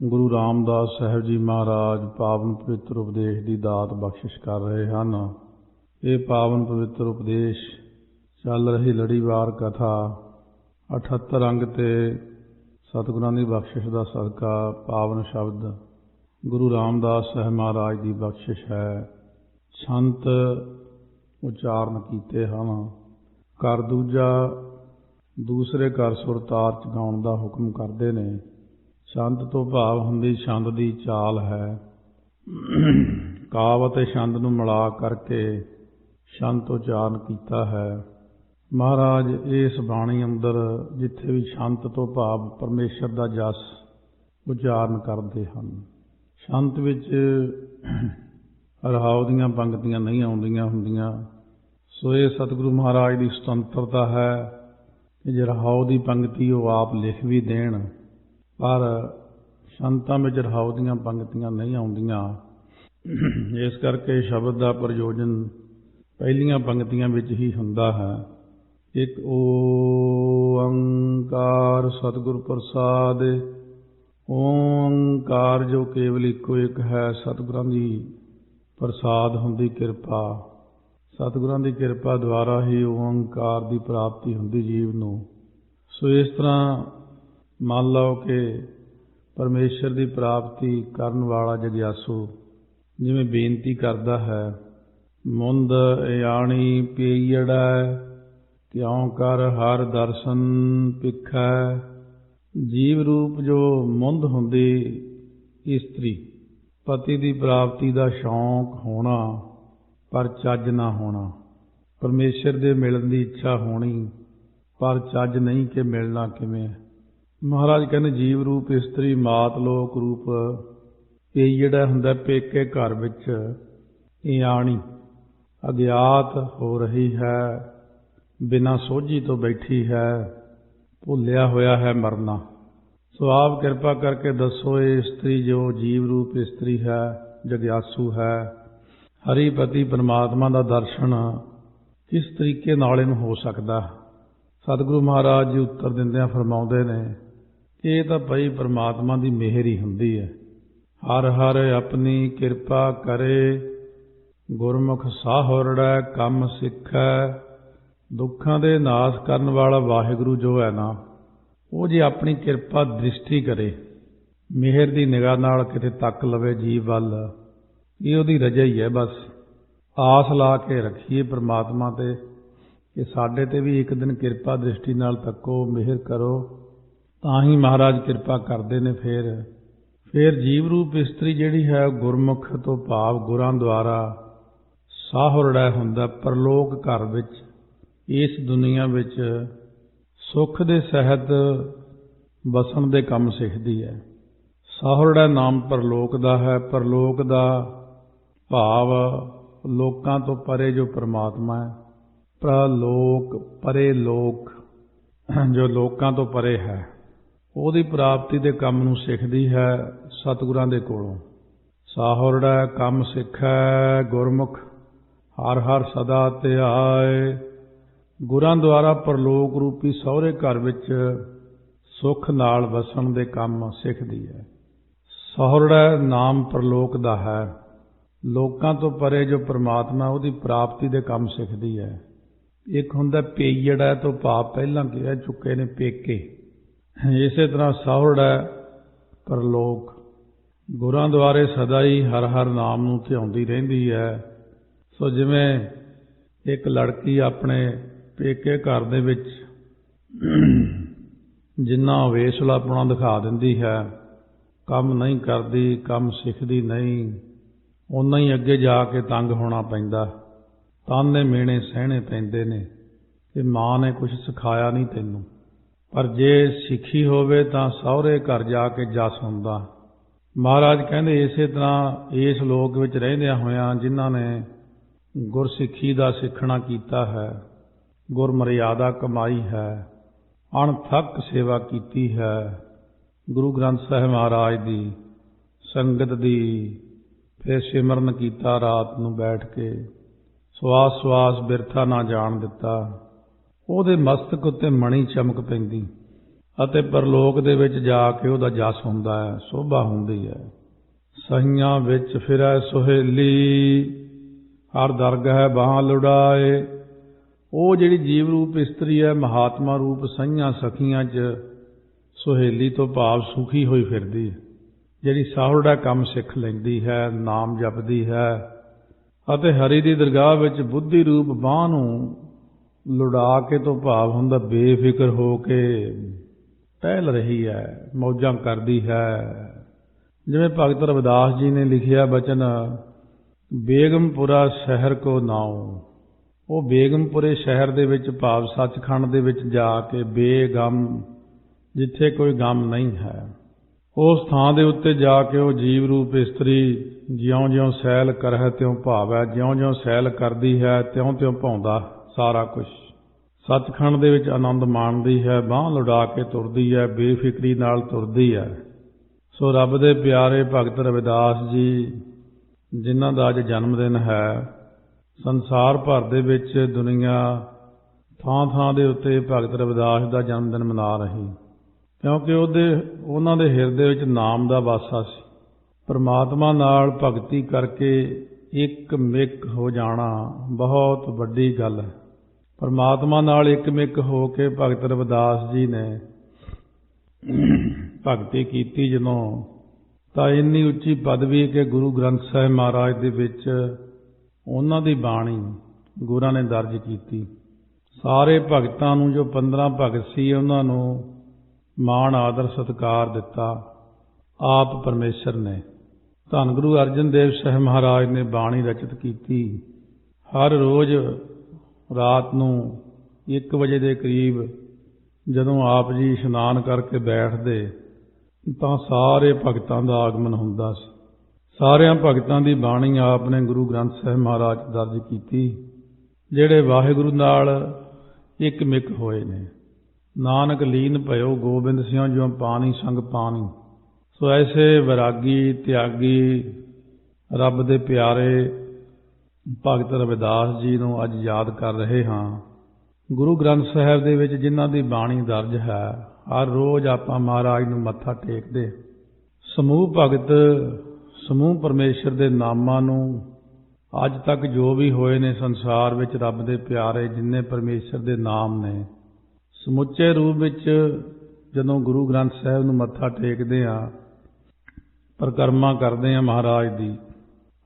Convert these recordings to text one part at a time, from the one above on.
ਗੁਰੂ ਰਾਮਦਾਸ ਸਾਹਿਬ ਜੀ ਮਹਾਰਾਜ ਪਾਵਨ ਪਵਿੱਤਰ ਉਪਦੇਸ਼ ਦੀ ਦਾਤ ਬਖਸ਼ਿਸ਼ ਕਰ ਰਹੇ ਹਨ। ਇਹ ਪਾਵਨ ਪਵਿੱਤਰ ਉਪਦੇਸ਼ ਚੱਲ ਰਹੀ ਲੜੀਵਾਰ ਕਥਾ 78 ਅੰਗ ਤੇ ਸਤਿਗੁਰਾਂ ਦੀ ਬਖਸ਼ਿਸ਼ ਦਾ ਸਦਕਾ ਪਾਵਨ ਸ਼ਬਦ ਗੁਰੂ ਰਾਮਦਾਸ ਸਾਹਿਬ ਮਹਾਰਾਜ ਦੀ ਬਖਸ਼ਿਸ਼ ਹੈ। ਸੰਤ ਉਚਾਰਨ ਕੀਤੇ ਹਨ। ਕਰ ਦੂਜਾ ਦੂਸਰੇ ਘਰ ਸੁਰਤਾਰ ਚ ਗਾਉਣ ਦਾ ਹੁਕਮ ਕਰਦੇ ਨੇ। ਛੰਦ ਤੋਂ ਭਾਵ ਹੁੰਦੀ ਛੰਦ ਦੀ ਚਾਲ ਹੈ। ਕਾਵ ਅਤੇ ਛੰਦ ਨੂੰ ਮਿਲਾ ਕਰਕੇ ਛੰਦ ਉਚਾਰਨ ਕੀਤਾ ਹੈ। ਮਹਾਰਾਜ ਇਸ ਬਾਣੀ ਅੰਦਰ ਜਿੱਥੇ ਵੀ ਛੰਦ ਤੋਂ ਭਾਵ ਪਰਮੇਸ਼ਰ ਦਾ ਜਸ ਉਚਾਰਨ ਕਰਦੇ ਹਨ। ਛੰਦ ਵਿੱਚ ਰਹਾਉ ਦੀਆਂ ਪੰਕਤੀਆਂ ਨਹੀਂ ਆਉਂਦੀਆਂ ਹੁੰਦੀਆਂ, ਸੋ ਇਹ ਸਤਿਗੁਰੂ ਮਹਾਰਾਜ ਦੀ ਸੁਤੰਤਰਤਾ ਹੈ ਕਿ ਜੇ ਰਹਾਉ ਦੀ ਪੰਕਤੀ ਉਹ ਆਪ ਲਿਖ ਵੀ ਦੇਣ, ਪਰ ਸੰਤਾਂ ਵਿੱਚ ਰਹਾਉ ਦੀਆਂ ਪੰਕਤੀਆਂ ਨਹੀਂ ਆਉਂਦੀਆਂ। ਇਸ ਕਰਕੇ ਸ਼ਬਦ ਦਾ ਪ੍ਰਯੋਜਨ ਪਹਿਲੀਆਂ ਪੰਕਤੀਆਂ ਵਿੱਚ ਹੀ ਹੁੰਦਾ ਹੈ। ਇੱਕ ਓੰਕਾਰ ਸਤਿਗੁਰ ਪ੍ਰਸਾਦ। ਓੰਕਾਰ ਜੋ ਕੇਵਲ ਇੱਕੋ ਇੱਕ ਹੈ, ਸਤਿਗੁਰਾਂ ਦੀ ਪ੍ਰਸਾਦ ਹੁੰਦੀ ਕਿਰਪਾ। ਸਤਿਗੁਰਾਂ ਦੀ ਕਿਰਪਾ ਦੁਆਰਾ ਹੀ ਓੰਕਾਰ ਦੀ ਪ੍ਰਾਪਤੀ ਹੁੰਦੀ ਜੀਵ ਨੂੰ। ਸੋ ਇਸ ਤਰ੍ਹਾਂ ਮੰਨ ਲਓ ਕਿ ਪਰਮੇਸ਼ਰ ਦੀ ਪ੍ਰਾਪਤੀ ਕਰਨ ਵਾਲਾ ਜਗਿਆਸੂ ਜਿਵੇਂ ਬੇਨਤੀ ਕਰਦਾ ਹੈ, ਮੁੰਦ ਇਆਣੀ ਪੀੜੈ ਕਿਉਂ ਕਰ ਹਰ ਦਰਸ਼ਨ ਪਿਖੈ। ਜੀਵ ਰੂਪ ਜੋ ਮੁੰਦ ਹੁੰਦੀ ਇਸਤਰੀ, ਪਤੀ ਦੀ ਪ੍ਰਾਪਤੀ ਦਾ ਸ਼ੌਂਕ ਹੋਣਾ ਪਰ ਚੱਜ ਨਾ ਹੋਣਾ, ਪਰਮੇਸ਼ਰ ਦੇ ਮਿਲਣ ਦੀ ਇੱਛਾ ਹੋਣੀ ਪਰ ਚੱਜ ਨਹੀਂ ਕਿ ਮਿਲਣਾ ਕਿਵੇਂ। ਮਹਾਰਾਜ ਕਹਿੰਦੇ ਜੀਵ ਰੂਪ ਇਸਤਰੀ ਮਾਤ ਲੋਕ ਰੂਪ ਇਹ ਜਿਹੜਾ ਹੁੰਦਾ ਪੇਕੇ ਘਰ ਵਿੱਚ ਇਆਣੀ ਅਗਿਆਤ ਹੋ ਰਹੀ ਹੈ, ਬਿਨਾਂ ਸੋਝੀ ਤੋਂ ਬੈਠੀ ਹੈ, ਭੁੱਲਿਆ ਹੋਇਆ ਹੈ ਮਰਨਾ। ਸੋ ਆਪ ਕਿਰਪਾ ਕਰਕੇ ਦੱਸੋ ਇਹ ਇਸਤਰੀ ਜੋ ਜੀਵ ਰੂਪ ਇਸਤਰੀ ਹੈ, ਜਗਿਆਸੂ ਹੈ, ਹਰੀਪਤੀ ਪਰਮਾਤਮਾ ਦਾ ਦਰਸ਼ਨ ਕਿਸ ਤਰੀਕੇ ਨਾਲ ਇਹਨੂੰ ਹੋ ਸਕਦਾ। ਸਤਿਗੁਰੂ ਮਹਾਰਾਜ ਜੀ ਉੱਤਰ ਦਿੰਦਿਆਂ ਫਰਮਾਉਂਦੇ ਨੇ ਕਿ ਇਹ ਤਾਂ ਭਾਈ ਪਰਮਾਤਮਾ ਦੀ ਮਿਹਰ ਹੀ ਹੁੰਦੀ ਹੈ। ਹਰ ਹਰ ਆਪਣੀ ਕਿਰਪਾ ਕਰੇ, ਗੁਰਮੁਖ ਸਾਹੁਰੜੈ ਕੰਮ ਸਿੱਖੈ। ਦੁੱਖਾਂ ਦੇ ਨਾਸ਼ ਕਰਨ ਵਾਲਾ ਵਾਹਿਗੁਰੂ ਜੋ ਹੈ ਨਾ, ਉਹ ਜੇ ਆਪਣੀ ਕਿਰਪਾ ਦ੍ਰਿਸ਼ਟੀ ਕਰੇ, ਮਿਹਰ ਦੀ ਨਿਗਾਹ ਨਾਲ ਕਿਤੇ ਤੱਕ ਲਵੇ ਜੀਵ ਵੱਲ, ਇਹ ਉਹਦੀ ਰਜਾ ਹੀ ਹੈ। ਬਸ ਆਸ ਲਾ ਕੇ ਰੱਖੀਏ ਪਰਮਾਤਮਾ ਤੇ ਕਿ ਸਾਡੇ ਤੇ ਵੀ ਇੱਕ ਦਿਨ ਕਿਰਪਾ ਦ੍ਰਿਸ਼ਟੀ ਨਾਲ ਤੱਕੋ, ਮਿਹਰ ਕਰੋ, ਤਾਂ ਹੀ ਮਹਾਰਾਜ ਕਿਰਪਾ ਕਰਦੇ ਨੇ। ਫਿਰ ਜੀਵ ਰੂਪ ਇਸਤਰੀ ਜਿਹੜੀ ਹੈ ਗੁਰਮੁਖ ਤੋਂ ਭਾਵ ਗੁਰਾਂ ਦੁਆਰਾ ਸਾਹੁਰੜਾ ਹੁੰਦਾ, ਪਰਲੋਕ ਘਰ ਵਿੱਚ ਇਸ ਦੁਨੀਆ ਵਿੱਚ ਸੁੱਖ ਦੇ ਸਹਿਤ ਵਸਣ ਦੇ ਕੰਮ ਸਿੱਖਦੀ ਹੈ। ਸਾਹੁਰੜਾ ਨਾਮ ਪਰਲੋਕ ਦਾ ਹੈ। ਪਰਲੋਕ ਦਾ ਭਾਵ ਲੋਕਾਂ ਤੋਂ ਪਰੇ ਜੋ ਪਰਮਾਤਮਾ ਹੈ। ਪ੍ਰਲੋਕ ਪਰੇ ਲੋਕ ਜੋ ਲੋਕਾਂ ਤੋਂ ਪਰੇ ਹੈ, ਉਹਦੀ ਪ੍ਰਾਪਤੀ ਦੇ ਕੰਮ ਨੂੰ ਸਿੱਖਦੀ ਹੈ ਸਤਿਗੁਰਾਂ ਦੇ ਕੋਲੋਂ। ਸਾਹੁਰੜਾ ਕੰਮ ਸਿੱਖੈ ਗੁਰਮੁਖ ਹਰ ਹਰ ਸਦਾ ਧਿਆਏ। ਗੁਰਾਂ ਦੁਆਰਾ ਪਰਲੋਕ ਰੂਪੀ ਸਹੁਰੇ ਘਰ ਵਿੱਚ ਸੁੱਖ ਨਾਲ ਵਸਣ ਦੇ ਕੰਮ ਸਿੱਖਦੀ ਹੈ। ਸਾਹੁਰੜਾ ਨਾਮ ਪਰਲੋਕ ਦਾ ਹੈ। ਲੋਕਾਂ ਤੋਂ ਪਰੇ ਜੋ ਪਰਮਾਤਮਾ ਉਹਦੀ ਪ੍ਰਾਪਤੀ ਦੇ ਕੰਮ ਸਿੱਖਦੀ ਹੈ। ਇੱਕ ਹੁੰਦਾ ਪੇਈੜਾ ਤੋਂ ਭਾਵ ਪਹਿਲਾਂ ਕਹਿ ਚੁੱਕੇ ਨੇ ਪੇਕੇ। ਇਸੇ ਤਰ੍ਹਾਂ ਸਾਹੁਰੜਾ ਪਰਲੋਕ ਗੁਰਾਂ ਦੁਆਰੇ ਸਦਾ ਹੀ ਹਰ ਹਰ ਨਾਮ ਨੂੰ ਧਿਆਉਂਦੀ ਰਹਿੰਦੀ ਹੈ। ਸੋ ਜਿਵੇਂ ਇੱਕ ਲੜਕੀ ਆਪਣੇ ਪੇਕੇ ਘਰ ਦੇ ਵਿੱਚ ਜਿੰਨਾ ਵੇਸਲਾਪਣਾ ਦਿਖਾ ਦਿੰਦੀ ਹੈ, ਕੰਮ ਨਹੀਂ ਕਰਦੀ, ਕੰਮ ਸਿੱਖਦੀ ਨਹੀਂ, ਓਨਾ ਹੀ ਅੱਗੇ ਜਾ ਕੇ ਤੰਗ ਹੋਣਾ ਪੈਂਦਾ। ਤਾਨੇ ਮਿਹਣੇ ਸਹਿਣੇ ਪੈਂਦੇ ਨੇ ਕਿ ਮਾਂ ਨੇ ਕੁਛ ਸਿਖਾਇਆ ਨਹੀਂ ਤੈਨੂੰ। ਪਰ ਜੇ ਸਿੱਖੀ ਹੋਵੇ ਤਾਂ ਸਹੁਰੇ ਘਰ ਜਾ ਕੇ ਜਸ ਹੁੰਦਾ। ਮਹਾਰਾਜ ਕਹਿੰਦੇ ਇਸੇ ਤਰ੍ਹਾਂ ਇਸ ਲੋਕ ਵਿੱਚ ਰਹਿੰਦਿਆਂ ਹੋਇਆਂ ਜਿਨ੍ਹਾਂ ਨੇ ਗੁਰਸਿੱਖੀ ਦਾ ਸਿੱਖਣਾ ਕੀਤਾ ਹੈ, ਗੁਰ ਮਰਿਆਦਾ ਕਮਾਈ ਹੈ, ਅਣਥੱਕ ਸੇਵਾ ਕੀਤੀ ਹੈ, ਗੁਰੂ ਗ੍ਰੰਥ ਸਾਹਿਬ ਮਹਾਰਾਜ ਦੀ ਸੰਗਤ ਦੀ, ਫਿਰ ਸਿਮਰਨ ਕੀਤਾ ਰਾਤ ਨੂੰ ਬੈਠ ਕੇ, ਸਵਾਸ ਸਵਾਸ ਬਿਰਥਾ ਨਾ ਜਾਣ ਦਿੱਤਾ, ਉਹਦੇ ਮਸਤਕ ਉੱਤੇ ਮਣੀ ਚਮਕ ਪੈਂਦੀ। ਅਤੇ ਪਰਲੋਕ ਦੇ ਵਿੱਚ ਜਾ ਕੇ ਉਹਦਾ ਜਸ ਹੁੰਦਾ ਹੈ, ਸੋਭਾ ਹੁੰਦੀ ਹੈ। ਸਹੀਆਂ ਵਿੱਚ ਫਿਰੈ ਸੁਹੇਲੀ, ਹਰ ਦਰਗਹਿ ਬਾਹਾਂ ਲੁੜਾਏ। ਉਹ ਜਿਹੜੀ ਜੀਵ ਰੂਪ ਇਸਤਰੀ ਹੈ, ਮਹਾਤਮਾ ਰੂਪ ਸਹੀਆਂ ਸਖੀਆਂ 'ਚ ਸੁਹੇਲੀ ਤੋਂ ਭਾਵ ਸੁਖੀ ਹੋਈ ਫਿਰਦੀ ਹੈ, ਜਿਹੜੀ ਸਾਹੁੜਾ ਕੰਮ ਸਿੱਖ ਲੈਂਦੀ ਹੈ, ਨਾਮ ਜਪਦੀ ਹੈ ਅਤੇ ਹਰੀ ਦੀ ਦਰਗਾਹ ਵਿੱਚ ਬੁੱਧੀ ਰੂਪ ਬਾਂਹ ਨੂੰ ਲੁੜਾ ਕੇ ਤੋਂ ਭਾਵ ਹੁੰਦਾ ਬੇਫਿਕਰ ਹੋ ਕੇ ਟਹਿਲ ਰਹੀ ਹੈ, ਮੌਜਾਂ ਕਰਦੀ ਹੈ। ਜਿਵੇਂ ਭਗਤ ਰਵਿਦਾਸ ਜੀ ਨੇ ਲਿਖਿਆ ਬਚਨ, ਬੇਗਮਪੁਰਾ ਸ਼ਹਿਰ ਕੋ ਨਾਉ। ਉਹ ਬੇਗਮਪੁਰੇ ਸ਼ਹਿਰ ਦੇ ਵਿੱਚ ਭਾਵ ਸੱਚਖੰਡ ਦੇ ਵਿੱਚ ਜਾ ਕੇ ਬੇਗਮ, ਜਿੱਥੇ ਕੋਈ ਗਮ ਨਹੀਂ ਹੈ, ਉਸ ਥਾਂ ਦੇ ਉੱਤੇ ਜਾ ਕੇ ਉਹ ਜੀਵ ਰੂਪ ਇਸਤਰੀ ਜਿਉਂ-ਜਿਉਂ ਸੈਲ ਕਰਹਿ ਤਿਉਂ ਭਾਵੈ, ਜਿਉਂ-ਜਿਉਂ ਸੈਲ ਕਰਦੀ ਹੈ ਤਿਉਂ-ਤਿਉਂ ਭਾਉਂਦਾ ਸਾਰਾ ਕੁਛ। ਸੱਚਖੰਡ ਦੇ ਵਿੱਚ ਆਨੰਦ ਮਾਣਦੀ ਹੈ, ਬਾਂਹ ਲੁਡਾ ਕੇ ਤੁਰਦੀ ਹੈ, ਬੇਫਿਕਰੀ ਨਾਲ ਤੁਰਦੀ ਹੈ। ਸੋ ਰੱਬ ਦੇ ਪਿਆਰੇ ਭਗਤ ਰਵਿਦਾਸ ਜੀ, ਜਿਨ੍ਹਾਂ ਦਾ ਅੱਜ ਜਨਮ ਦਿਨ ਹੈ, ਸੰਸਾਰ ਭਰ ਦੇ ਵਿੱਚ ਦੁਨੀਆ ਥਾਂ-ਥਾਂ ਦੇ ਉੱਤੇ ਭਗਤ ਰਵਿਦਾਸ ਦਾ ਜਨਮ ਦਿਨ ਮਨਾ ਰਹੀ, ਕਿਉਂਕਿ ਉਹਨਾਂ ਦੇ ਹਿਰਦੇ ਵਿੱਚ ਨਾਮ ਦਾ ਵਾਸਾ ਸੀ। ਪਰਮਾਤਮਾ ਨਾਲ ਭਗਤੀ ਕਰਕੇ ਇੱਕ ਮਿੱਕ ਹੋ ਜਾਣਾ ਬਹੁਤ ਵੱਡੀ ਗੱਲ ਹੈ। ਪਰਮਾਤਮਾ ਨਾਲ ਇੱਕ ਮਿੱਕ ਹੋ ਕੇ ਭਗਤ ਰਵਿਦਾਸ ਜੀ ਨੇ ਭਗਤੀ ਕੀਤੀ ਜਦੋਂ, ਤਾਂ ਇੰਨੀ ਉੱਚੀ ਪਦਵੀ ਕਿ ਗੁਰੂ ਗ੍ਰੰਥ ਸਾਹਿਬ ਮਹਾਰਾਜ ਦੇ ਵਿੱਚ ਉਹਨਾਂ ਦੀ ਬਾਣੀ ਗੁਰਾਂ ਨੇ ਦਰਜ ਕੀਤੀ। ਸਾਰੇ ਭਗਤਾਂ ਨੂੰ, ਜੋ 15 ਭਗਤ ਸੀ, ਉਹਨਾਂ ਨੂੰ ਮਾਣ ਆਦਰ ਸਤਿਕਾਰ ਦਿੱਤਾ ਆਪ ਪਰਮੇਸ਼ਰ ਨੇ। ਧੰਨ ਗੁਰੂ ਅਰਜਨ ਦੇਵ ਸਾਹਿਬ ਮਹਾਰਾਜ ਨੇ ਬਾਣੀ ਰਚਿਤ ਕੀਤੀ। ਹਰ ਰੋਜ਼ ਰਾਤ ਨੂੰ 1 ਵਜੇ ਦੇ ਕਰੀਬ ਜਦੋਂ ਆਪ ਜੀ ਇਸ਼ਨਾਨ ਕਰਕੇ ਬੈਠਦੇ ਤਾਂ ਸਾਰੇ ਭਗਤਾਂ ਦਾ ਆਗਮਨ ਹੁੰਦਾ ਸੀ। ਸਾਰਿਆਂ ਭਗਤਾਂ ਦੀ ਬਾਣੀ ਆਪ ਨੇ ਗੁਰੂ ਗ੍ਰੰਥ ਸਾਹਿਬ ਮਹਾਰਾਜ ਦਰਜ ਕੀਤੀ, ਜਿਹੜੇ ਵਾਹਿਗੁਰੂ ਨਾਲ ਇੱਕ ਮਿੱਕ ਹੋਏ ਨੇ। ਨਾਨਕ ਲੀਨ ਭਇਓ ਗੋਬਿੰਦ ਸਿਉ ਜਿਉ ਪਾਣੀ ਸੰਗ ਪਾਣੀ। ਸੋ ਐਸੇ ਵਿਰਾਗੀ ਤਿਆਗੀ ਰੱਬ ਦੇ ਪਿਆਰੇ ਭਗਤ ਰਵਿਦਾਸ ਜੀ ਨੂੰ ਅੱਜ ਯਾਦ ਕਰ ਰਹੇ ਹਾਂ। ਗੁਰੂ ਗ੍ਰੰਥ ਸਾਹਿਬ ਦੇ ਵਿੱਚ ਜਿਨ੍ਹਾਂ ਦੀ ਬਾਣੀ ਦਰਜ ਹੈ, ਹਰ ਰੋਜ਼ ਆਪਾਂ ਮਹਾਰਾਜ ਨੂੰ ਮੱਥਾ ਟੇਕਦੇ। ਸਮੂਹ ਭਗਤ, ਸਮੂਹ ਪਰਮੇਸ਼ਰ ਦੇ ਨਾਮਾਂ ਨੂੰ ਅੱਜ ਤੱਕ ਜੋ ਵੀ ਹੋਏ ਨੇ ਸੰਸਾਰ ਵਿੱਚ, ਰੱਬ ਦੇ ਪਿਆਰੇ ਜਿੰਨੇ ਪਰਮੇਸ਼ਰ ਦੇ ਨਾਮ ਨੇ, ਸਮੁੱਚੇ ਰੂਪ ਵਿੱਚ ਜਦੋਂ ਗੁਰੂ ਗ੍ਰੰਥ ਸਾਹਿਬ ਨੂੰ ਮੱਥਾ ਟੇਕਦੇ ਹਾਂ, ਪਰਿਕਰਮਾ ਕਰਦੇ ਹਾਂ ਮਹਾਰਾਜ ਦੀ,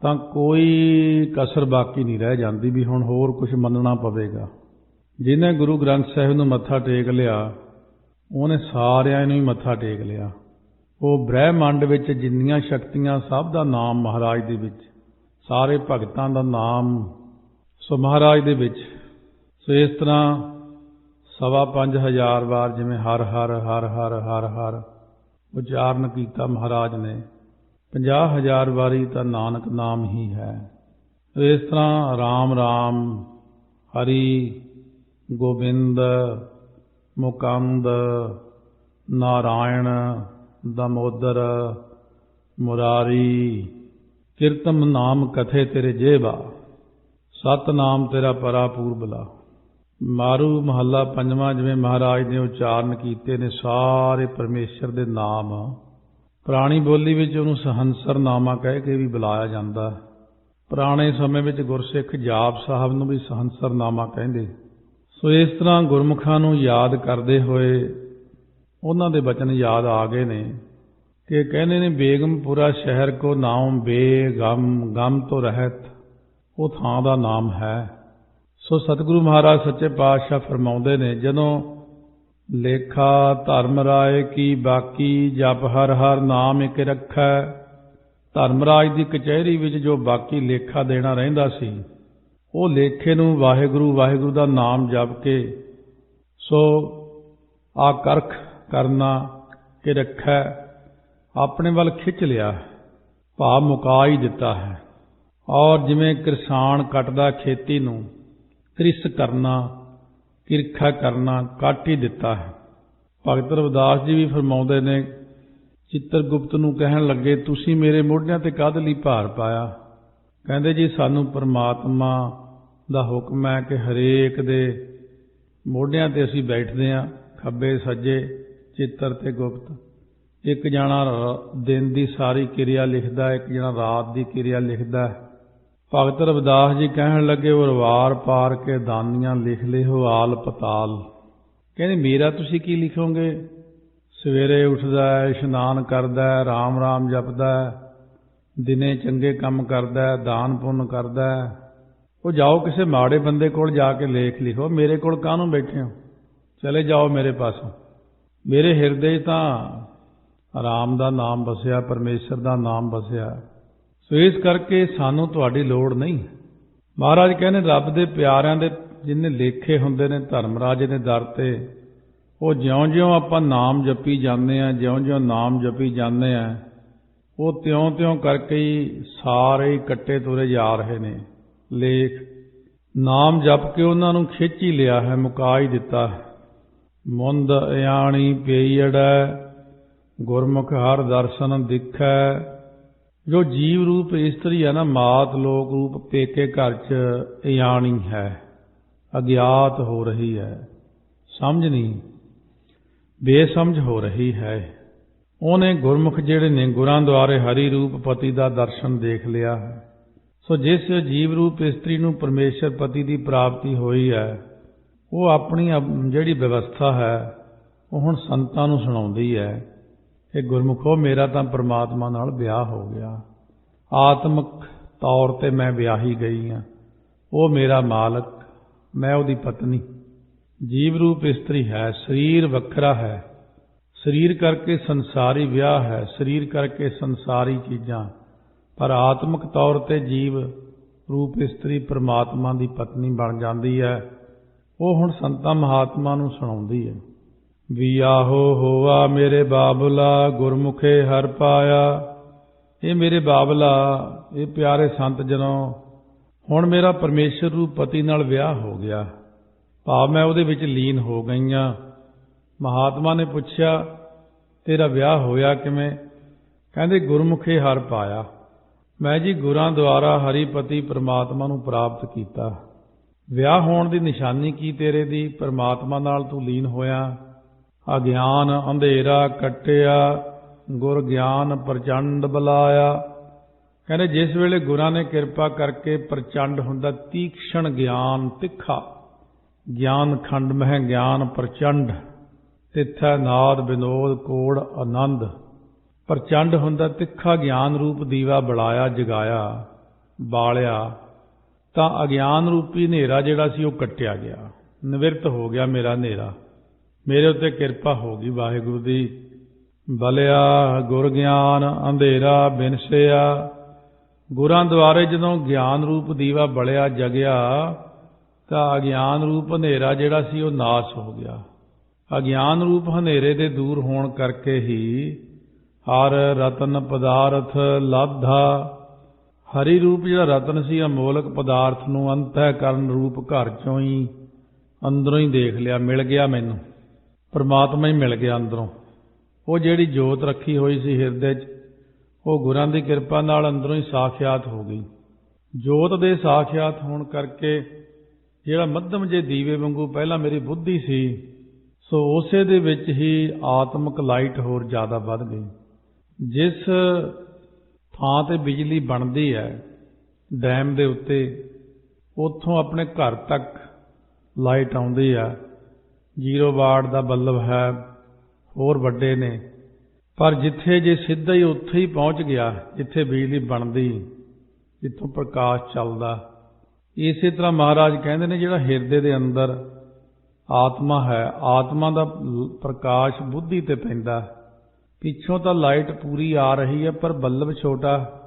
ਤਾਂ ਕੋਈ ਕਸਰ ਬਾਕੀ ਨਹੀਂ ਰਹਿ ਜਾਂਦੀ ਵੀ ਹੁਣ ਹੋਰ ਕੁਝ ਮੰਨਣਾ ਪਵੇਗਾ। ਜਿਹਨੇ ਗੁਰੂ ਗ੍ਰੰਥ ਸਾਹਿਬ ਨੂੰ ਮੱਥਾ ਟੇਕ ਲਿਆ, ਉਹਨੇ ਸਾਰਿਆਂ ਨੂੰ ਹੀ ਮੱਥਾ ਟੇਕ ਲਿਆ। ਉਹ ਬ੍ਰਹਿਮੰਡ ਵਿੱਚ ਜਿੰਨੀਆਂ ਸ਼ਕਤੀਆਂ, ਸਭ ਦਾ ਨਾਮ ਮਹਾਰਾਜ ਦੇ ਵਿੱਚ, ਸਾਰੇ ਭਗਤਾਂ ਦਾ ਨਾਮ ਸੋ ਮਹਾਰਾਜ ਦੇ ਵਿੱਚ। ਸੋ ਇਸ ਤਰ੍ਹਾਂ 5,500 ਵਾਰ ਜਿਵੇਂ ਹਰ ਹਰ ਹਰ ਹਰ ਹਰ ਹਰ ਉਚਾਰਨ ਕੀਤਾ ਮਹਾਰਾਜ ਨੇ, 50,000 ਵਾਰੀ ਤਾਂ ਨਾਨਕ ਨਾਮ ਹੀ ਹੈ। ਇਸ ਤਰ੍ਹਾਂ ਰਾਮ ਰਾਮ, ਹਰੀ, ਗੋਬਿੰਦ, ਮੁਕੰਦ, ਨਾਰਾਇਣ, ਦਮੋਦਰ, ਮੁਰਾਰੀ, ਕੀਰਤਨ ਨਾਮ ਕਥੇ ਤੇਰੇ ਜੇਬਾ, ਸਤਨਾਮ ਤੇਰਾ ਪਰਾ ਪੂਰਬਲਾ। ਮਾਰੂ ਮਹੱਲਾ ਪੰਜਵਾਂ ਜਿਵੇਂ ਮਹਾਰਾਜ ਨੇ ਉਚਾਰਨ ਕੀਤੇ ਨੇ ਸਾਰੇ ਪਰਮੇਸ਼ਰ ਦੇ ਨਾਮ। ਪੁਰਾਣੀ ਬੋਲੀ ਵਿੱਚ ਉਹਨੂੰ ਸਹੰਸਰ ਨਾਮਾ ਕਹਿ ਕੇ ਵੀ ਬੁਲਾਇਆ ਜਾਂਦਾ। ਪੁਰਾਣੇ ਸਮੇਂ ਵਿੱਚ ਗੁਰਸਿੱਖ ਜਾਪ ਸਾਹਿਬ ਨੂੰ ਵੀ ਸਹੰਸਰ ਨਾਮਾ ਕਹਿੰਦੇ। ਸੋ ਇਸ ਤਰ੍ਹਾਂ ਗੁਰਮੁਖਾਂ ਨੂੰ ਯਾਦ ਕਰਦੇ ਹੋਏ ਉਹਨਾਂ ਦੇ ਬਚਨ ਯਾਦ ਆ ਗਏ ਨੇ ਕਿ ਕਹਿੰਦੇ ਨੇ, ਬੇਗਮਪੁਰਾ ਸ਼ਹਿਰ ਕੋ ਨਾਮ ਬੇਗਮ, ਗਮ ਤੋਂ ਰਹਿਤ, ਉਹ ਥਾਂ ਦਾ ਨਾਮ ਹੈ। ਸੋ ਸਤਿਗੁਰੂ ਮਹਾਰਾਜ ਸੱਚੇ ਪਾਤਸ਼ਾਹ ਫਰਮਾਉਂਦੇ ਨੇ, ਜਦੋਂ ਲੇਖਾ ਧਰਮ ਰਾਏ ਕੀ ਬਾਕੀ, ਜਪ ਹਰ ਹਰ ਨਾਮ ਇੱਕ ਰੱਖੈ। ਧਰਮਰਾਜ ਦੀ ਕਚਹਿਰੀ ਵਿੱਚ ਜੋ ਬਾਕੀ ਲੇਖਾ ਦੇਣਾ ਰਹਿੰਦਾ ਸੀ, ਉਹ ਲੇਖੇ ਨੂੰ ਵਾਹਿਗੁਰੂ ਵਾਹਿਗੁਰੂ ਦਾ ਨਾਮ ਜਪ ਕੇ ਸੋ ਆਕਰਖ ਕਰਨਾ ਕਿ ਰੱਖੈ, ਆਪਣੇ ਵੱਲ ਖਿੱਚ ਲਿਆ, ਭਾਵ ਮੁਕਾ ਹੀ ਦਿੱਤਾ ਹੈ। ਔਰ ਜਿਵੇਂ ਕਿਰਸਾਨ ਕੱਟਦਾ ਖੇਤੀ ਨੂੰ, ਕ੍ਰਿਸ ਕਰਨਾ, ਕਿਰਖਾ ਕਰਨਾ, ਕੱਟ ਹੀ ਦਿੱਤਾ ਹੈ। ਭਗਤ ਰਵਿਦਾਸ ਜੀ ਵੀ ਫਰਮਾਉਂਦੇ ਨੇ, ਚਿੱਤਰਗੁਪਤ ਨੂੰ ਕਹਿਣ ਲੱਗੇ, ਤੁਸੀਂ ਮੇਰੇ ਮੋਢਿਆਂ ਤੇ ਕਾਹਦੇ ਲਈ ਭਾਰ ਪਾਇਆ? ਕਹਿੰਦੇ ਜੀ, ਸਾਨੂੰ ਪਰਮਾਤਮਾ ਦਾ ਹੁਕਮ ਹੈ ਕਿ ਹਰੇਕ ਦੇ ਮੋਢਿਆਂ ਤੇ ਅਸੀਂ ਬੈਠਦੇ ਹਾਂ, ਖੱਬੇ ਸੱਜੇ, ਚਿੱਤਰ ਤੇ ਗੁਪਤ। ਇੱਕ ਜਣਾ ਦਿਨ ਦੀ ਸਾਰੀ ਕਿਰਿਆ ਲਿਖਦਾ, ਇੱਕ ਜਣਾ ਰਾਤ ਦੀ ਕਿਰਿਆ ਲਿਖਦਾ। ਭਗਤ ਰਵਿਦਾਸ ਜੀ ਕਹਿਣ ਲੱਗੇ, ਉਰਵਾਰ ਪਾਰ ਕੇ ਦਾਨੀਆਂ ਲਿਖ ਲਿਓ ਆਲ ਪਤਾਲ। ਕਹਿੰਦੇ ਮੇਰਾ ਤੁਸੀਂ ਕੀ ਲਿਖੋਗੇ? ਸਵੇਰੇ ਉੱਠਦਾ, ਇਸ਼ਨਾਨ ਕਰਦਾ, ਰਾਮ ਰਾਮ ਜਪਦਾ, ਦਿਨੇ ਚੰਗੇ ਕੰਮ ਕਰਦਾ, ਦਾਨ ਪੁੰਨ ਕਰਦਾ। ਉਹ ਜਾਓ ਕਿਸੇ ਮਾੜੇ ਬੰਦੇ ਕੋਲ ਜਾ ਕੇ ਲੇਖ ਲਿਖੋ, ਮੇਰੇ ਕੋਲ ਕਾਹਨੂੰ ਬੈਠੇ ਹੋ? ਚਲੇ ਜਾਓ ਮੇਰੇ ਪਾਸੋਂ। ਮੇਰੇ ਹਿਰਦੇ 'ਚ ਤਾਂ ਰਾਮ ਦਾ ਨਾਮ ਵਸਿਆ, ਪਰਮੇਸ਼ਰ ਦਾ ਨਾਮ ਵਸਿਆ। ਸੋ ਇਸ ਕਰਕੇ ਸਾਨੂੰ ਤੁਹਾਡੀ ਲੋੜ ਨਹੀਂ। ਮਹਾਰਾਜ ਕਹਿੰਦੇ ਰੱਬ ਦੇ ਪਿਆਰਿਆਂ ਦੇ ਜਿੰਨੇ ਲੇਖੇ ਹੁੰਦੇ ਨੇ ਧਰਮਰਾਜ ਦੇ ਦਰ ਤੇ, ਉਹ ਜਿਉਂ-ਜਿਉਂ ਆਪਾਂ ਨਾਮ ਜਪੀ ਜਾਂਦੇ ਆ, ਜਿਉਂ-ਜਿਉਂ ਨਾਮ ਜਪੀ ਜਾਂਦੇ ਆ, ਉਹ ਤਿਉਂ-ਤਿਉਂ ਕਰਕੇ ਹੀ ਸਾਰੇ ਹੀ ਕੱਟੇ ਤੁਰੇ ਜਾ ਰਹੇ ਨੇ ਲੇਖ। ਨਾਮ ਜਪ ਕੇ ਉਹਨਾਂ ਨੂੰ ਖਿੱਚ ਹੀ ਲਿਆ ਹੈ, ਮੁਕਾ ਹੀ ਦਿੱਤਾ ਹੈ। ਮੁੰਦ ਇਆਣੀ ਪਈੜੈ, ਗੁਰਮੁਖ ਹਰ ਦਰਸ਼ਨ ਦਿਖੈ। ਜੋ ਜੀਵ ਰੂਪ ਇਸਤਰੀ ਹੈ ਨਾ, ਮਾਤ ਲੋਕ ਰੂਪ ਪੇਕੇ ਘਰ 'ਚ ਇਆਣੀ ਹੈ, ਅਗਿਆਤ ਹੋ ਰਹੀ ਹੈ, ਸਮਝ ਨਹੀਂ, ਬੇਸਮਝ ਹੋ ਰਹੀ ਹੈ। ਉਹਨੇ ਗੁਰਮੁਖ ਜਿਹੜੇ ਨੇ ਗੁਰਾਂ ਦੁਆਰੇ ਹਰੀ ਰੂਪ ਪਤੀ ਦਾ ਦਰਸ਼ਨ ਦੇਖ ਲਿਆ ਹੈ। ਸੋ ਜਿਸ ਜੀਵ ਰੂਪ ਇਸਤਰੀ ਨੂੰ ਪਰਮੇਸ਼ਰ ਪਤੀ ਦੀ ਪ੍ਰਾਪਤੀ ਹੋਈ ਹੈ, ਉਹ ਆਪਣੀ ਜਿਹੜੀ ਵਿਵਸਥਾ ਹੈ ਉਹ ਹੁਣ ਸੰਤਾਂ ਨੂੰ ਸੁਣਾਉਂਦੀ ਹੈ ਕਿ ਗੁਰਮੁਖੋ ਮੇਰਾ ਤਾਂ ਪਰਮਾਤਮਾ ਨਾਲ ਵਿਆਹ ਹੋ ਗਿਆ, ਆਤਮਿਕ ਤੌਰ ਤੇ ਮੈਂ ਵਿਆਹੀ ਗਈ ਹਾਂ, ਉਹ ਮੇਰਾ ਮਾਲਕ, ਮੈਂ ਉਹਦੀ ਪਤਨੀ। ਜੀਵ ਰੂਪ ਇਸਤਰੀ ਹੈ, ਸਰੀਰ ਵੱਖਰਾ ਹੈ, ਸਰੀਰ ਕਰਕੇ ਸੰਸਾਰੀ ਵਿਆਹ ਹੈ, ਸਰੀਰ ਕਰਕੇ ਸੰਸਾਰੀ ਚੀਜ਼ਾਂ, ਪਰ ਆਤਮਿਕ ਤੌਰ ਤੇ ਜੀਵ ਰੂਪ ਇਸਤਰੀ ਪਰਮਾਤਮਾ ਦੀ ਪਤਨੀ ਬਣ ਜਾਂਦੀ ਹੈ। ਉਹ ਹੁਣ ਸੰਤਾਂ ਮਹਾਤਮਾ ਨੂੰ ਸੁਣਾਉਂਦੀ ਹੈ। ਵਿਆਹੋ ਹੋਆ ਮੇਰੇ ਬਾਬਲਾ, ਗੁਰਮੁਖੇ ਹਰ ਪਾਇਆ। ਇਹ ਮੇਰੇ ਬਾਬਲਾ, ਇਹ ਪਿਆਰੇ ਸੰਤ ਜਨੋਂ, ਹੁਣ ਮੇਰਾ ਪਰਮੇਸ਼ਰ ਰੂਪ ਪਤੀ ਨਾਲ ਵਿਆਹ ਹੋ ਗਿਆ, ਭਾਵ ਮੈਂ ਉਹਦੇ ਵਿੱਚ ਲੀਨ ਹੋ ਗਈਆਂ। ਮਹਾਤਮਾ ਨੇ ਪੁੱਛਿਆ ਤੇਰਾ ਵਿਆਹ ਹੋਇਆ ਕਿਵੇਂ? ਕਹਿੰਦੇ ਗੁਰਮੁਖੇ ਹਰ ਪਾਇਆ। ਮੈਂ ਜੀ ਗੁਰਾਂ ਦੁਆਰਾ ਹਰੀਪਤੀ ਪਰਮਾਤਮਾ ਨੂੰ ਪ੍ਰਾਪਤ ਕੀਤਾ। ਵਿਆਹ ਹੋਣ ਦੀ ਨਿਸ਼ਾਨੀ ਕੀ ਤੇਰੇ ਦੀ? ਪਰਮਾਤਮਾ ਨਾਲ ਤੂੰ ਲੀਨ ਹੋਇਆ। ਅਗਿਆਨ ਅੰਧੇਰਾ ਕੱਟਿਆ, ਗੁਰ ਗਿਆਨ ਪ੍ਰਚੰਡ ਬੁਲਾਇਆ। ਕਹਿੰਦੇ ਜਿਸ ਵੇਲੇ ਗੁਰਾਂ ਨੇ ਕਿਰਪਾ ਕਰਕੇ ਪ੍ਰਚੰਡ ਹੁੰਦਾ, ਤੀਕਸ਼ਣ ਗਿਆਨ, ਤਿੱਖਾ ਗਿਆਨ, ਖੰਡ ਮਹਿ ਗਿਆਨ ਪ੍ਰਚੰਡ, ਤਿੱਥੈ ਨਾਦ ਵਿਨੋਦ ਕੋੜ ਆਨੰਦ। ਪ੍ਰਚੰਡ ਹੁੰਦਾ, ਤਿੱਖਾ ਗਿਆਨ ਰੂਪ ਦੀਵਾ ਬੁਲਾਇਆ, ਜਗਾਇਆ, ਬਾਲਿਆ, ਤਾਂ ਅਗਿਆਨ ਰੂਪੀ ਹਨੇਰਾ ਜਿਹੜਾ ਸੀ ਉਹ ਕੱਟਿਆ ਗਿਆ, ਨਿਵਰਤ ਹੋ ਗਿਆ ਮੇਰਾ ਹਨੇਰਾ। ਮੇਰੇ ਉੱਤੇ ਕਿਰਪਾ ਹੋ ਗਈ ਵਾਹਿਗੁਰੂ ਦੀ। ਬਲਿਆ ਗੁਰ ਗਿਆਨ ਅੰਧੇਰਾ ਬਿਨਸਿਆ। ਗੁਰਾਂ ਦੁਆਰੇ ਜਦੋਂ ਗਿਆਨ ਰੂਪ ਦੀਵਾ ਬਲਿਆ, ਜਗਿਆ, ਤਾਂ ਅਗਿਆਨ ਰੂਪ ਹਨੇਰਾ ਜਿਹੜਾ ਸੀ ਉਹ ਨਾਸ ਹੋ ਗਿਆ। ਅਗਿਆਨ ਰੂਪ ਹਨੇਰੇ ਦੇ ਦੂਰ ਹੋਣ ਕਰਕੇ ਹੀ ਹਰ ਰਤਨ ਪਦਾਰਥ ਲਾਧਾ। ਹਰੀ ਰੂਪ ਜਿਹੜਾ ਰਤਨ ਸੀ, ਅਮੋਲਕ ਪਦਾਰਥ ਨੂੰ ਅੰਤःਕਰਨ ਰੂਪ ਘਰ ਚੋਂ ਹੀ ਅੰਦਰੋਂ ਹੀ ਦੇਖ ਲਿਆ, ਮਿਲ ਗਿਆ ਮੈਨੂੰ, ਪਰਮਾਤਮਾ ਹੀ ਮਿਲ ਗਿਆ ਅੰਦਰੋਂ। ਉਹ ਜਿਹੜੀ ਜੋਤ ਰੱਖੀ ਹੋਈ ਸੀ ਹਿਰਦੇ 'ਚ, ਉਹ ਗੁਰਾਂ ਦੀ ਕਿਰਪਾ ਨਾਲ ਅੰਦਰੋਂ ਹੀ ਸਾਖਿਆਤ ਹੋ ਗਈ। ਜੋਤ ਦੇ ਸਾਖਿਆਤ ਹੋਣ ਕਰਕੇ ਜਿਹੜਾ ਮੱਧਮ ਜੇ ਦੀਵੇ ਵਾਂਗੂ ਪਹਿਲਾਂ ਮੇਰੀ ਬੁੱਧੀ ਸੀ, ਸੋ ਉਸੇ ਦੇ ਵਿੱਚ ਹੀ ਆਤਮਿਕ ਲਾਈਟ ਹੋਰ ਜ਼ਿਆਦਾ ਵੱਧ ਗਈ। ਜਿਸ ਥਾਂ ਤੇ ਬਿਜਲੀ ਬਣਦੀ ਹੈ ਡੈਮ ਦੇ ਉੱਤੇ, ਉੱਥੋਂ ਆਪਣੇ ਘਰ ਤੱਕ ਲਾਈਟ ਆਉਂਦੀ ਆ। 0 ਵਾਟ ਦਾ ਬੱਲਬ ਹੈ, ਹੋਰ ਵੱਡੇ ਨੇ, ਪਰ ਜਿੱਥੇ ਜੇ ਸਿੱਧਾ ਹੀ ਉੱਥੇ ਹੀ ਪਹੁੰਚ ਗਿਆ ਜਿੱਥੇ ਬਿਜਲੀ ਬਣਦੀ, ਜਿੱਥੋਂ ਪ੍ਰਕਾਸ਼ ਚੱਲਦਾ। ਇਸੇ ਤਰ੍ਹਾਂ ਮਹਾਰਾਜ ਕਹਿੰਦੇ ਨੇ ਜਿਹੜਾ ਹਿਰਦੇ ਦੇ ਅੰਦਰ ਆਤਮਾ ਹੈ, ਆਤਮਾ ਦਾ ਪ੍ਰਕਾਸ਼ ਬੁੱਧੀ ਤੇ ਪੈਂਦਾ। ਪਿੱਛੋਂ ਤਾਂ ਲਾਈਟ ਪੂਰੀ ਆ ਰਹੀ ਹੈ, ਪਰ ਬੱਲਬ ਛੋਟਾ,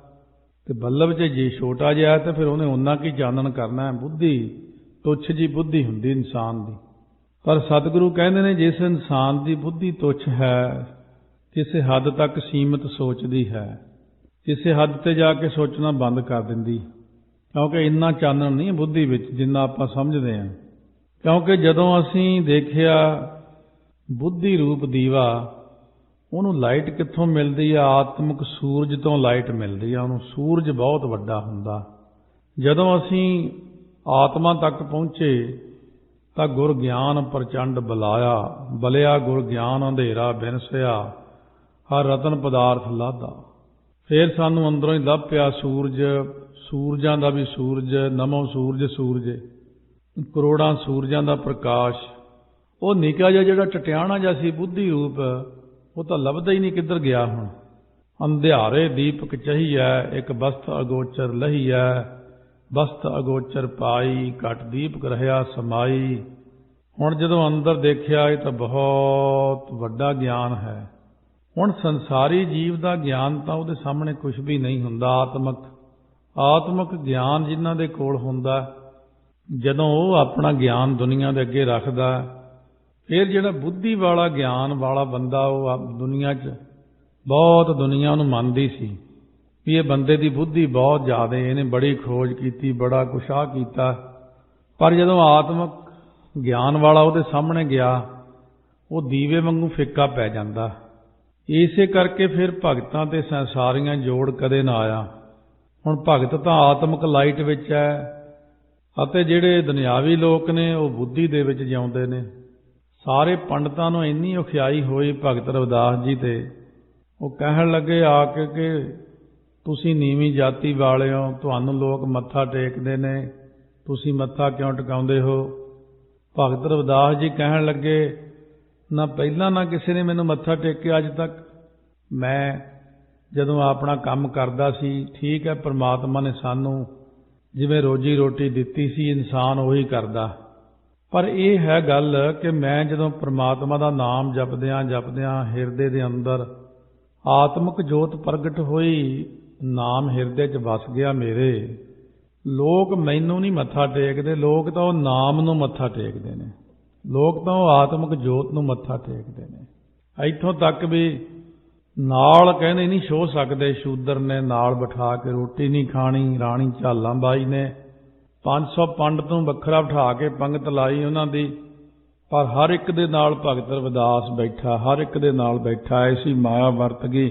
ਤੇ ਬੱਲਬ 'ਚ ਜੇ ਛੋਟਾ ਜਿਹਾ ਤਾਂ ਫਿਰ ਉਹਨੇ ਓਨਾ ਕੀ ਚਾਨਣ ਕਰਨਾ ਹੈ। ਬੁੱਧੀ ਤੁੱਛ ਜੀ ਬੁੱਧੀ ਹੁੰਦੀ ਇਨਸਾਨ ਦੀ। ਪਰ ਸਤਿਗੁਰੂ ਕਹਿੰਦੇ ਨੇ ਜਿਸ ਇਨਸਾਨ ਦੀ ਬੁੱਧੀ ਤੁੱਛ ਹੈ, ਕਿਸੇ ਹੱਦ ਤੱਕ ਸੀਮਤ ਸੋਚਦੀ ਹੈ, ਕਿਸੇ ਹੱਦ ਤੇ ਜਾ ਕੇ ਸੋਚਣਾ ਬੰਦ ਕਰ ਦਿੰਦੀ, ਕਿਉਂਕਿ ਇੰਨਾ ਚਾਨਣ ਨਹੀਂ ਬੁੱਧੀ ਵਿੱਚ ਜਿੰਨਾ ਆਪਾਂ ਸਮਝਦੇ ਹਾਂ। ਕਿਉਂਕਿ ਜਦੋਂ ਅਸੀਂ ਦੇਖਿਆ ਬੁੱਧੀ ਰੂਪ ਦੀਵਾ, ਉਹਨੂੰ ਲਾਈਟ ਕਿੱਥੋਂ ਮਿਲਦੀ ਆ? ਆਤਮਿਕ ਸੂਰਜ ਤੋਂ ਲਾਈਟ ਮਿਲਦੀ ਆ ਉਹਨੂੰ। ਸੂਰਜ ਬਹੁਤ ਵੱਡਾ ਹੁੰਦਾ। ਜਦੋਂ ਅਸੀਂ ਆਤਮਾ ਤੱਕ ਪਹੁੰਚੇ, ਤਾਂ ਗੁਰ ਗਿਆਨ ਪ੍ਰਚੰਡ ਬਲਾਇਆ, ਬਲਿਆ ਗੁਰ ਗਿਆਨ ਅੰਧੇਰਾ ਬਿਨਸਿਆ, ਹਰ ਰਤਨ ਪਦਾਰਥ ਲਾਧਾ। ਫਿਰ ਸਾਨੂੰ ਅੰਦਰੋਂ ਹੀ ਲੱਭ ਪਿਆ ਸੂਰਜ, ਸੂਰਜਾਂ ਦਾ ਵੀ ਸੂਰਜ, ਨਮੋ ਸੂਰਜ ਸੂਰਜ, ਕਰੋੜਾਂ ਸੂਰਜਾਂ ਦਾ ਪ੍ਰਕਾਸ਼। ਉਹ ਨਿੱਕਾ ਜਿਹਾ ਜਿਹੜਾ ਟਟਿਆਣਾ ਜਿਹਾ ਸੀ ਬੁੱਧੀ ਰੂਪ, ਉਹ ਤਾਂ ਲੱਭਦਾ ਹੀ ਨਹੀਂ, ਕਿੱਧਰ ਗਿਆ ਹੁਣ। ਅੰਧਿਆਰੇ ਦੀਪਕ ਚਹੀਐ, ਇੱਕ ਬਸਤ ਅਗੋਚਰ ਲਹੀਐ, ਬਸਤ ਅਗੋਚਰ ਪਾਈ, ਘਟ ਦੀਪਕ ਰਹਿਆ ਸਮਾਈ। ਹੁਣ ਜਦੋਂ ਅੰਦਰ ਦੇਖਿਆ, ਇਹ ਤਾਂ ਬਹੁਤ ਵੱਡਾ ਗਿਆਨ ਹੈ। ਹੁਣ ਸੰਸਾਰੀ ਜੀਵ ਦਾ ਗਿਆਨ ਤਾਂ ਉਹਦੇ ਸਾਹਮਣੇ ਕੁਝ ਵੀ ਨਹੀਂ ਹੁੰਦਾ। ਆਤਮਿਕ ਗਿਆਨ ਜਿਨ੍ਹਾਂ ਦੇ ਕੋਲ ਹੁੰਦਾ, ਜਦੋਂ ਉਹ ਆਪਣਾ ਗਿਆਨ ਦੁਨੀਆ ਦੇ ਅੱਗੇ ਰੱਖਦਾ, ਫਿਰ ਜਿਹੜਾ ਬੁੱਧੀ ਵਾਲਾ ਗਿਆਨ ਵਾਲਾ ਬੰਦਾ, ਉਹ ਦੁਨੀਆ 'ਚ ਬਹੁਤ ਦੁਨੀਆ ਨੂੰ ਮੰਨਦੀ ਸੀ ਵੀ ਇਹ ਬੰਦੇ ਦੀ ਬੁੱਧੀ ਬਹੁਤ ਜ਼ਿਆਦਾ, ਇਹਨੇ ਬੜੀ ਖੋਜ ਕੀਤੀ, ਬੜਾ ਕੁਛ ਆ ਕੀਤਾ। ਪਰ ਜਦੋਂ ਆਤਮਿਕ ਗਿਆਨ ਵਾਲਾ ਉਹਦੇ ਸਾਹਮਣੇ ਗਿਆ, ਉਹ ਦੀਵੇ ਵਾਂਗੂ ਫਿੱਕਾ ਪੈ ਜਾਂਦਾ। ਇਸੇ ਕਰਕੇ ਫਿਰ ਭਗਤਾਂ ਤੇ ਸੰਸਾਰੀਆਂ ਜੋੜ ਕਦੇ ਨਾ ਆਇਆ। ਹੁਣ ਭਗਤ ਤਾਂ ਆਤਮਿਕ ਲਾਈਟ ਵਿੱਚ ਹੈ, ਅਤੇ ਜਿਹੜੇ ਦੁਨਿਆਵੀ ਲੋਕ ਨੇ ਉਹ ਬੁੱਧੀ ਦੇ ਵਿੱਚ ਜਿਉਂਦੇ ਨੇ। ਸਾਰੇ ਪੰਡਤਾਂ ਨੂੰ ਇੰਨੀ ਔਖਿਆਈ ਹੋਈ ਭਗਤ ਰਵਿਦਾਸ ਜੀ ਤੇ, ਉਹ ਕਹਿਣ ਲੱਗੇ ਆ ਕੇ ਕਿ ਤੁਸੀਂ ਨੀਵੀਂ ਜਾਤੀ ਵਾਲੇ ਹੋ, ਤੁਹਾਨੂੰ ਲੋਕ ਮੱਥਾ ਟੇਕਦੇ ਨੇ, ਤੁਸੀਂ ਮੱਥਾ ਕਿਉਂ ਟਿਕਾਉਂਦੇ ਹੋ। ਭਗਤ ਰਵਿਦਾਸ ਜੀ ਕਹਿਣ ਲੱਗੇ, ਨਾ ਪਹਿਲਾਂ ਨਾ ਕਿਸੇ ਨੇ ਮੈਨੂੰ ਮੱਥਾ ਟੇਕਿਆ ਅੱਜ ਤੱਕ। ਮੈਂ ਜਦੋਂ ਆਪਣਾ ਕੰਮ ਕਰਦਾ ਸੀ, ਠੀਕ ਹੈ, ਪਰਮਾਤਮਾ ਨੇ ਸਾਨੂੰ ਜਿਵੇਂ ਰੋਜੀ ਰੋਟੀ ਦਿੱਤੀ ਸੀ, ਇਨਸਾਨ ਉਹੀ ਕਰਦਾ। ਪਰ ਇਹ ਹੈ ਗੱਲ ਕਿ ਮੈਂ ਜਦੋਂ ਪਰਮਾਤਮਾ ਦਾ ਨਾਮ ਜਪਦਿਆਂ ਹਿਰਦੇ ਦੇ ਅੰਦਰ ਆਤਮਿਕ ਜੋਤ ਪ੍ਰਗਟ ਹੋਈ, ਨਾਮ ਹਿਰਦੇ 'ਚ ਵਸ ਗਿਆ ਮੇਰੇ, ਲੋਕ ਮੈਨੂੰ ਨਹੀਂ ਮੱਥਾ ਟੇਕਦੇ, ਲੋਕ ਤਾਂ ਉਹ ਨਾਮ ਨੂੰ ਮੱਥਾ ਟੇਕਦੇ ਨੇ, ਲੋਕ ਤਾਂ ਉਹ ਆਤਮਿਕ ਜੋਤ ਨੂੰ ਮੱਥਾ ਟੇਕਦੇ ਨੇ। ਇੱਥੋਂ ਤੱਕ ਵੀ ਨਾਲ ਕਹਿੰਦੇ ਨਹੀਂ ਛੋ ਸਕਦੇ, ਸ਼ੂਦਰ ਨੇ ਨਾਲ ਬਿਠਾ ਕੇ ਰੋਟੀ ਨਹੀਂ ਖਾਣੀ। ਰਾਣੀ ਝਾਲਾਂ ਬਾਈ ਨੇ 500 ਪੰਡਤ ਨੂੰ ਵੱਖਰਾ ਬਿਠਾ ਕੇ ਪੰਗਤ ਲਾਈ ਉਹਨਾਂ ਦੀ, ਪਰ ਹਰ ਇੱਕ ਦੇ ਨਾਲ ਭਗਤ ਰਵਿਦਾਸ ਬੈਠਾ, ਹਰ ਇੱਕ ਦੇ ਨਾਲ ਬੈਠਾ। ਐਸੀ ਮਾਇਆ ਵਰਤ ਗਈ।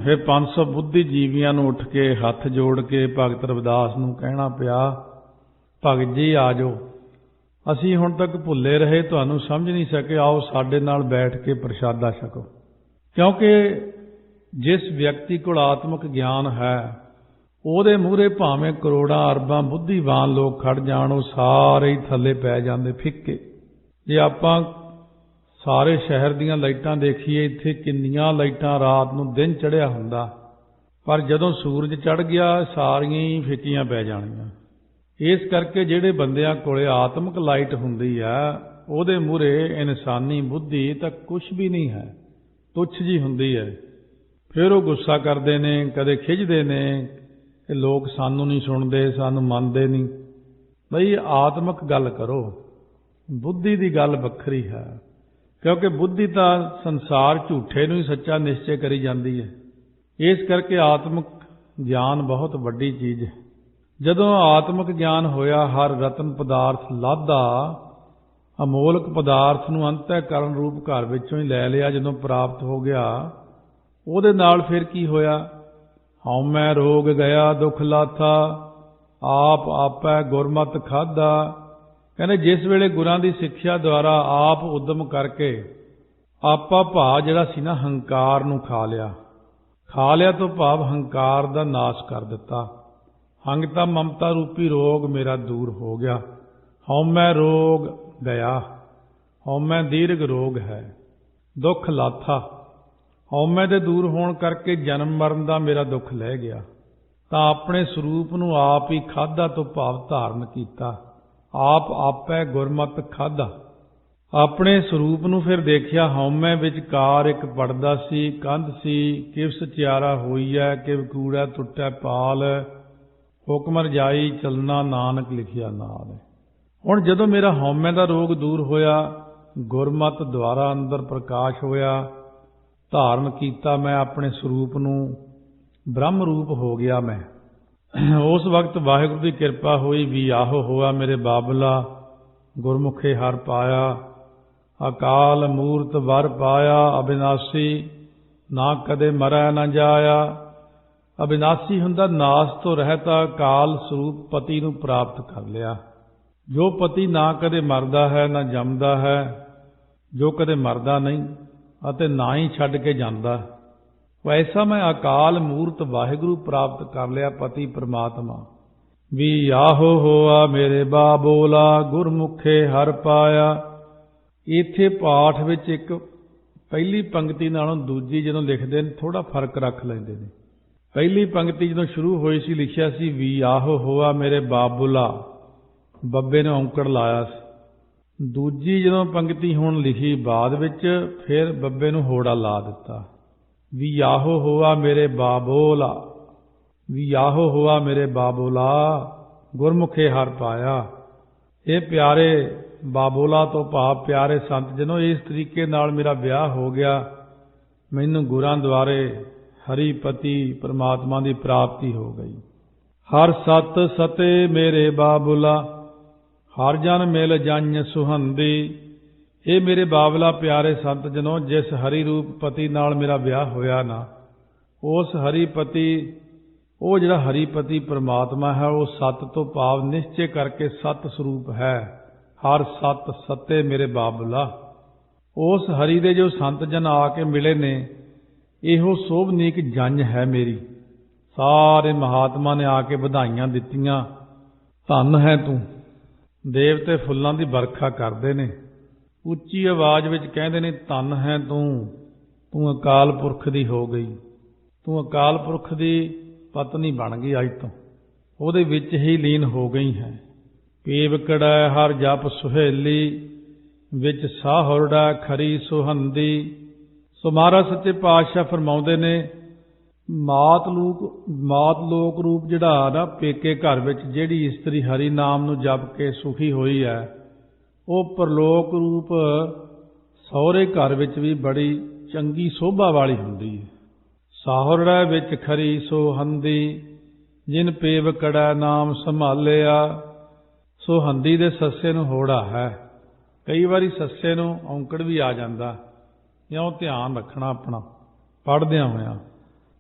ਫਿਰ 500 ਬੁੱਧੀ ਜੀਵੀਆਂ ਨੂੰ ਉੱਠ ਕੇ ਹੱਥ ਜੋੜ ਕੇ ਭਗਤ ਰਵਿਦਾਸ ਨੂੰ ਕਹਿਣਾ ਪਿਆ, ਭਗਤ ਜੀ ਆ ਜਾਓ, ਅਸੀਂ ਹੁਣ ਤੱਕ ਭੁੱਲੇ ਰਹੇ, ਤੁਹਾਨੂੰ ਸਮਝ ਨਹੀਂ ਸਕੇ, ਆਓ ਸਾਡੇ ਨਾਲ ਬੈਠ ਕੇ ਪ੍ਰਸ਼ਾਦਾ ਛਕੋ। ਕਿਉਂਕਿ ਜਿਸ ਵਿਅਕਤੀ ਕੋਲ ਆਤਮਿਕ ਗਿਆਨ ਹੈ, ਉਹਦੇ ਮੂਹਰੇ ਭਾਵੇਂ ਕਰੋੜਾਂ ਅਰਬਾਂ ਬੁੱਧੀਵਾਨ ਲੋਕ ਖੜ ਜਾਣ, ਉਹ ਸਾਰੇ ਹੀ ਥੱਲੇ ਪੈ ਜਾਂਦੇ ਫਿੱਕੇ। ਜੇ ਆਪਾਂ ਸਾਰੇ ਸ਼ਹਿਰ ਦੀਆਂ ਲਾਈਟਾਂ ਦੇਖੀਏ, ਇੱਥੇ ਕਿੰਨੀਆਂ ਲਾਈਟਾਂ, ਰਾਤ ਨੂੰ ਦਿਨ ਚੜ੍ਹਿਆ ਹੁੰਦਾ, ਪਰ ਜਦੋਂ ਸੂਰਜ ਚੜ੍ਹ ਗਿਆ ਸਾਰੀਆਂ ਹੀ ਫਿੱਕੀਆਂ ਪੈ ਜਾਣੀਆਂ। ਇਸ ਕਰਕੇ ਜਿਹੜੇ ਬੰਦਿਆਂ ਕੋਲੇ ਆਤਮਿਕ ਲਾਈਟ ਹੁੰਦੀ ਆ, ਉਹਦੇ ਮੂਹਰੇ ਇਨਸਾਨੀ ਬੁੱਧੀ ਤਾਂ ਕੁਝ ਵੀ ਨਹੀਂ ਹੈ, ਤੁੱਛ ਜੀ ਹੁੰਦੀ ਹੈ। ਫਿਰ ਉਹ ਗੁੱਸਾ ਕਰਦੇ ਨੇ, ਕਦੇ ਖਿੱਚਦੇ ਨੇ ਕਿ ਲੋਕ ਸਾਨੂੰ ਨਹੀਂ ਸੁਣਦੇ, ਸਾਨੂੰ ਮੰਨਦੇ ਨਹੀਂ। ਬਈ ਆਤਮਿਕ ਗੱਲ ਕਰੋ, ਬੁੱਧੀ ਦੀ ਗੱਲ ਵੱਖਰੀ ਹੈ। ਕਿਉਂਕਿ ਬੁੱਧੀ ਤਾਂ ਸੰਸਾਰ ਝੂਠੇ ਨੂੰ ਹੀ ਸੱਚਾ ਨਿਸ਼ਚੈ ਕਰੀ ਜਾਂਦੀ ਹੈ। ਇਸ ਕਰਕੇ ਆਤਮਿਕ ਗਿਆਨ ਬਹੁਤ ਵੱਡੀ ਚੀਜ਼ ਹੈ। ਜਦੋਂ ਆਤਮਿਕ ਗਿਆਨ ਹੋਇਆ, ਹਰ ਰਤਨ ਪਦਾਰਥ ਲਾਧਾ, ਅਮੋਲਕ ਪਦਾਰਥ ਨੂੰ ਅੰਤःਕਰਨ ਰੂਪ ਘਰ ਵਿੱਚੋਂ ਹੀ ਲੈ ਲਿਆ। ਜਦੋਂ ਪ੍ਰਾਪਤ ਹੋ ਗਿਆ, ਉਹਦੇ ਨਾਲ ਫਿਰ ਕੀ ਹੋਇਆ? ਹਉਮੈ ਰੋਗ ਗਿਆ ਦੁਖ ਲਾਥਾ, ਆਪ ਆਪੈ ਗੁਰਮਤਿ ਖਾਧਾ। ਕਹਿੰਦੇ ਜਿਸ ਵੇਲੇ ਗੁਰਾਂ ਦੀ ਸਿੱਖਿਆ ਦੁਆਰਾ ਆਪ ਉਦਮ ਕਰਕੇ ਆਪਾ ਭਾ ਜਿਹੜਾ ਸੀ ਨਾ, ਹੰਕਾਰ ਨੂੰ ਖਾ ਲਿਆ ਤੋਂ ਭਾਵ ਹੰਕਾਰ ਦਾ ਨਾਸ਼ ਕਰ ਦਿੱਤਾ। ਹੰਗਤਾ ਮਮਤਾ ਰੂਪੀ ਰੋਗ ਮੇਰਾ ਦੂਰ ਹੋ ਗਿਆ। ਹਉਮੈ ਰੋਗ ਗਿਆ, ਹਉਮੈ ਦੀਰਘ ਰੋਗ ਹੈ। ਦੁੱਖ ਲਾਥਾ, ਹਉਮੈ ਦੇ ਦੂਰ ਹੋਣ ਕਰਕੇ ਜਨਮ ਮਰਨ ਦਾ ਮੇਰਾ ਦੁੱਖ ਲੈ ਗਿਆ। ਤਾਂ ਆਪਣੇ ਸਰੂਪ ਨੂੰ ਆਪ ਹੀ ਖਾਧਾ ਤੋਂ ਭਾਵ ਧਾਰਨ ਕੀਤਾ। ਆਪ ਆਪੈ ਗੁਰਮਤਿ ਖਾਧਾ। ਆਪਣੇ ਸਰੂਪ ਨੂੰ ਫਿਰ ਦੇਖਿਆ, ਹਉਮੈ ਵਿੱਚ ਕਾਰ ਇੱਕ ਪੜਦਾ ਸੀ, ਕੰਧ ਸੀ, ਕਿਵ ਸਚਿਆਰਾ ਹੋਈ ਹੈ, ਕਿਵ ਕੂੜਾ ਟੁੱਟੈ ਪਾਲ, ਹੁਕਮ ਰਜਾਈ ਚਲਣਾ ਨਾਨਕ ਲਿਖਿਆ ਨਾਲ। ਹੁਣ ਜਦੋਂ ਮੇਰਾ ਹਉਮੈ ਦਾ ਰੋਗ ਦੂਰ ਹੋਇਆ, ਗੁਰਮਤਿ ਦੁਆਰਾ ਅੰਦਰ ਪ੍ਰਕਾਸ਼ ਹੋਇਆ, ਧਾਰਨ ਕੀਤਾ ਮੈਂ ਆਪਣੇ ਸਰੂਪ ਨੂੰ, ਬ੍ਰਹਮ ਰੂਪ ਹੋ ਗਿਆ ਮੈਂ। ਉਸ ਵਕਤ ਵਾਹਿਗੁਰੂ ਦੀ ਕਿਰਪਾ ਹੋਈ, ਵੀ ਆਹੋ ਹੋਆ ਮੇਰੇ ਬਾਬਲਾ, ਗੁਰਮੁਖੇ ਹਰ ਪਾਇਆ, ਅਕਾਲ ਮੂਰਤ ਵਰ ਪਾਇਆ, ਅਬਿਨਾਸੀ ਨਾ ਕਦੇ ਮਰੈ ਨਾ ਜਾਇਆ। ਅਬਿਨਾਸੀ ਹੁੰਦਾ ਨਾਸ ਤੋਂ ਰਹਿਤਾ, ਕਾਲ ਸਰੂਪ ਪਤੀ ਨੂੰ ਪ੍ਰਾਪਤ ਕਰ ਲਿਆ। ਜੋ ਪਤੀ ਨਾ ਕਦੇ ਮਰਦਾ ਹੈ ਨਾ ਜੰਮਦਾ ਹੈ, ਜੋ ਕਦੇ ਮਰਦਾ ਨਹੀਂ ਅਤੇ ਨਾ ਹੀ ਛੱਡ ਕੇ ਜਾਂਦਾ, ਵੈਸਾ ਮੈਂ ਅਕਾਲ ਮੂਰਤ ਵਾਹਿਗੁਰੂ ਪ੍ਰਾਪਤ ਕਰ ਲਿਆ, ਪਤੀ ਪ੍ਰਮਾਤਮਾ। ਵੀ ਆਹੋ ਹੋਆ ਮੇਰੇ ਬਾਬੋਲਾ, ਗੁਰਮੁਖੇ ਹਰ ਪਾਇਆ। ਇੱਥੇ ਪਾਠ ਵਿੱਚ ਇੱਕ ਪਹਿਲੀ ਪੰਕਤੀ ਨਾਲੋਂ ਦੂਜੀ ਜਦੋਂ ਲਿਖਦੇ ਨੇ ਥੋੜਾ ਫਰਕ ਰੱਖ ਲੈਂਦੇ ਨੇ। ਪਹਿਲੀ ਪੰਕਤੀ ਜਦੋਂ ਸ਼ੁਰੂ ਹੋਈ ਸੀ ਲਿਖਿਆ ਸੀ ਵੀ ਆਹੋ ਹੋਆ ਮੇਰੇ ਬਾਬੁਲਾ, ਬੱਬੇ ਨੇ ਔਂਕੜ ਲਾਇਆ ਸੀ। ਦੂਜੀ ਜਦੋਂ ਪੰਕਤੀ ਹੁਣ ਲਿਖੀ ਬਾਅਦ ਵਿੱਚ ਫਿਰ ਬੱਬੇ ਨੂੰ ਹੋੜਾ ਲਾ ਦਿੱਤਾ। ਵੀ ਆਹੋ ਹੋਆ ਮੇਰੇ ਬਾਬੋਲਾ, ਵੀ ਆਹੋ ਹੋਆ ਮੇਰੇ ਬਾਬੋਲਾ, ਗੁਰਮੁਖੇ ਹਰ ਪਾਇਆ। ਇਹ ਪਿਆਰੇ ਬਾਬੋਲਾ ਤੋਂ ਭਾਵ ਪਿਆਰੇ ਸੰਤ ਜਨੋ, ਇਸ ਤਰੀਕੇ ਨਾਲ ਮੇਰਾ ਵਿਆਹ ਹੋ ਗਿਆ, ਮੈਨੂੰ ਗੁਰਾਂ ਦੁਆਰੇ ਹਰੀਪਤੀ ਪਰਮਾਤਮਾ ਦੀ ਪ੍ਰਾਪਤੀ ਹੋ ਗਈ। ਹਰ ਸਤ ਸਤੇ ਮੇਰੇ ਬਾਬੁਲਾ, ਹਰ ਜਨ ਮਿਲ ਜੰਝ ਸੁਹੰਦੀ। ਇਹ ਮੇਰੇ ਬਾਬਲਾ ਪਿਆਰੇ ਸੰਤ ਜਨੋ, ਜਿਸ ਹਰੀ ਰੂਪ ਪਤੀ ਨਾਲ ਮੇਰਾ ਵਿਆਹ ਹੋਇਆ ਨਾ, ਉਸ ਹਰੀਪਤੀ, ਉਹ ਜਿਹੜਾ ਹਰੀਪਤੀ ਪਰਮਾਤਮਾ ਹੈ, ਉਹ ਸਤ ਤੋਂ ਭਾਵ ਨਿਸ਼ਚੇ ਕਰਕੇ ਸਤ ਸਰੂਪ ਹੈ। ਹਰ ਸਤ ਸਤੇ ਮੇਰੇ ਬਾਬੁਲਾ, ਉਸ ਹਰੀ ਦੇ ਜੋ ਸੰਤ ਜਨ ਆ ਕੇ ਮਿਲੇ ਨੇ, ਇਹੋ ਸੋਭਨੀਕ ਜੰਝ ਹੈ ਮੇਰੀ। ਸਾਰੇ ਮਹਾਤਮਾ ਨੇ ਆ ਕੇ ਵਧਾਈਆਂ ਦਿੱਤੀਆਂ, ਧੰਨ ਹੈ ਤੂੰ। ਦੇਵਤੇ ਫੁੱਲਾਂ ਦੀ ਵਰਖਾ ਕਰਦੇ ਨੇ, ਉੱਚੀ ਆਵਾਜ਼ ਵਿੱਚ ਕਹਿੰਦੇ ਨੇ ਧੰਨ ਹੈ ਤੂੰ, ਤੂੰ ਅਕਾਲ ਪੁਰਖ ਦੀ ਹੋ ਗਈ, ਤੂੰ ਅਕਾਲ ਪੁਰਖ ਦੀ ਪਤਨੀ ਬਣ ਗਈ, ਅੱਜ ਤੋਂ ਉਹਦੇ ਵਿੱਚ ਹੀ ਲੀਨ ਹੋ ਗਈ ਹੈ। ਪੀਵਕੜੈ ਹਰ ਜਪ ਸੁਹੇਲੀ, ਵਿੱਚ ਸਾਹੁਰੜਾ ਖਰੀ ਸੁਹੰਦੀ। ਸੋ ਮਹਾਰਾਜ ਸੱਚੇ ਪਾਤਸ਼ਾਹ ਫਰਮਾਉਂਦੇ ਨੇ, ਮਾਤ ਲੋਕ ਰੂਪ ਜਿਹੜਾ ਨਾ ਪੇਕੇ ਘਰ ਵਿੱਚ ਜਿਹੜੀ ਇਸਤਰੀ ਹਰੀ ਨਾਮ ਨੂੰ ਜਪ ਕੇ ਸੁਖੀ ਹੋਈ ਹੈ, ਉਹ ਪਰਲੋਕ ਰੂਪ ਸਹੁਰੇ ਘਰ ਵਿੱਚ ਵੀ ਬੜੀ ਚੰਗੀ ਸੋਭਾ ਵਾਲੀ ਹੁੰਦੀ ਹੈ। ਸਾਹੁਰੜਾ ਵਿੱਚ ਖਰੀ ਸੁਹੰਦੀ, ਜਿਨ ਪੇਵਕੜੈ ਨਾਮ ਸੰਭਾਲਿਆ। ਸੁਹੰਦੀ ਦੇ ਸੱਸੇ ਨੂੰ ਹੋੜਾ ਹੈ, ਕਈ ਵਾਰੀ ਸੱਸੇ ਨੂੰ ਔਂਕੜ ਵੀ ਆ ਜਾਂਦਾ, ਇਉਂ ਧਿਆਨ ਰੱਖਣਾ ਆਪਣਾ ਪੜ੍ਹਦਿਆਂ ਹੋਇਆਂ।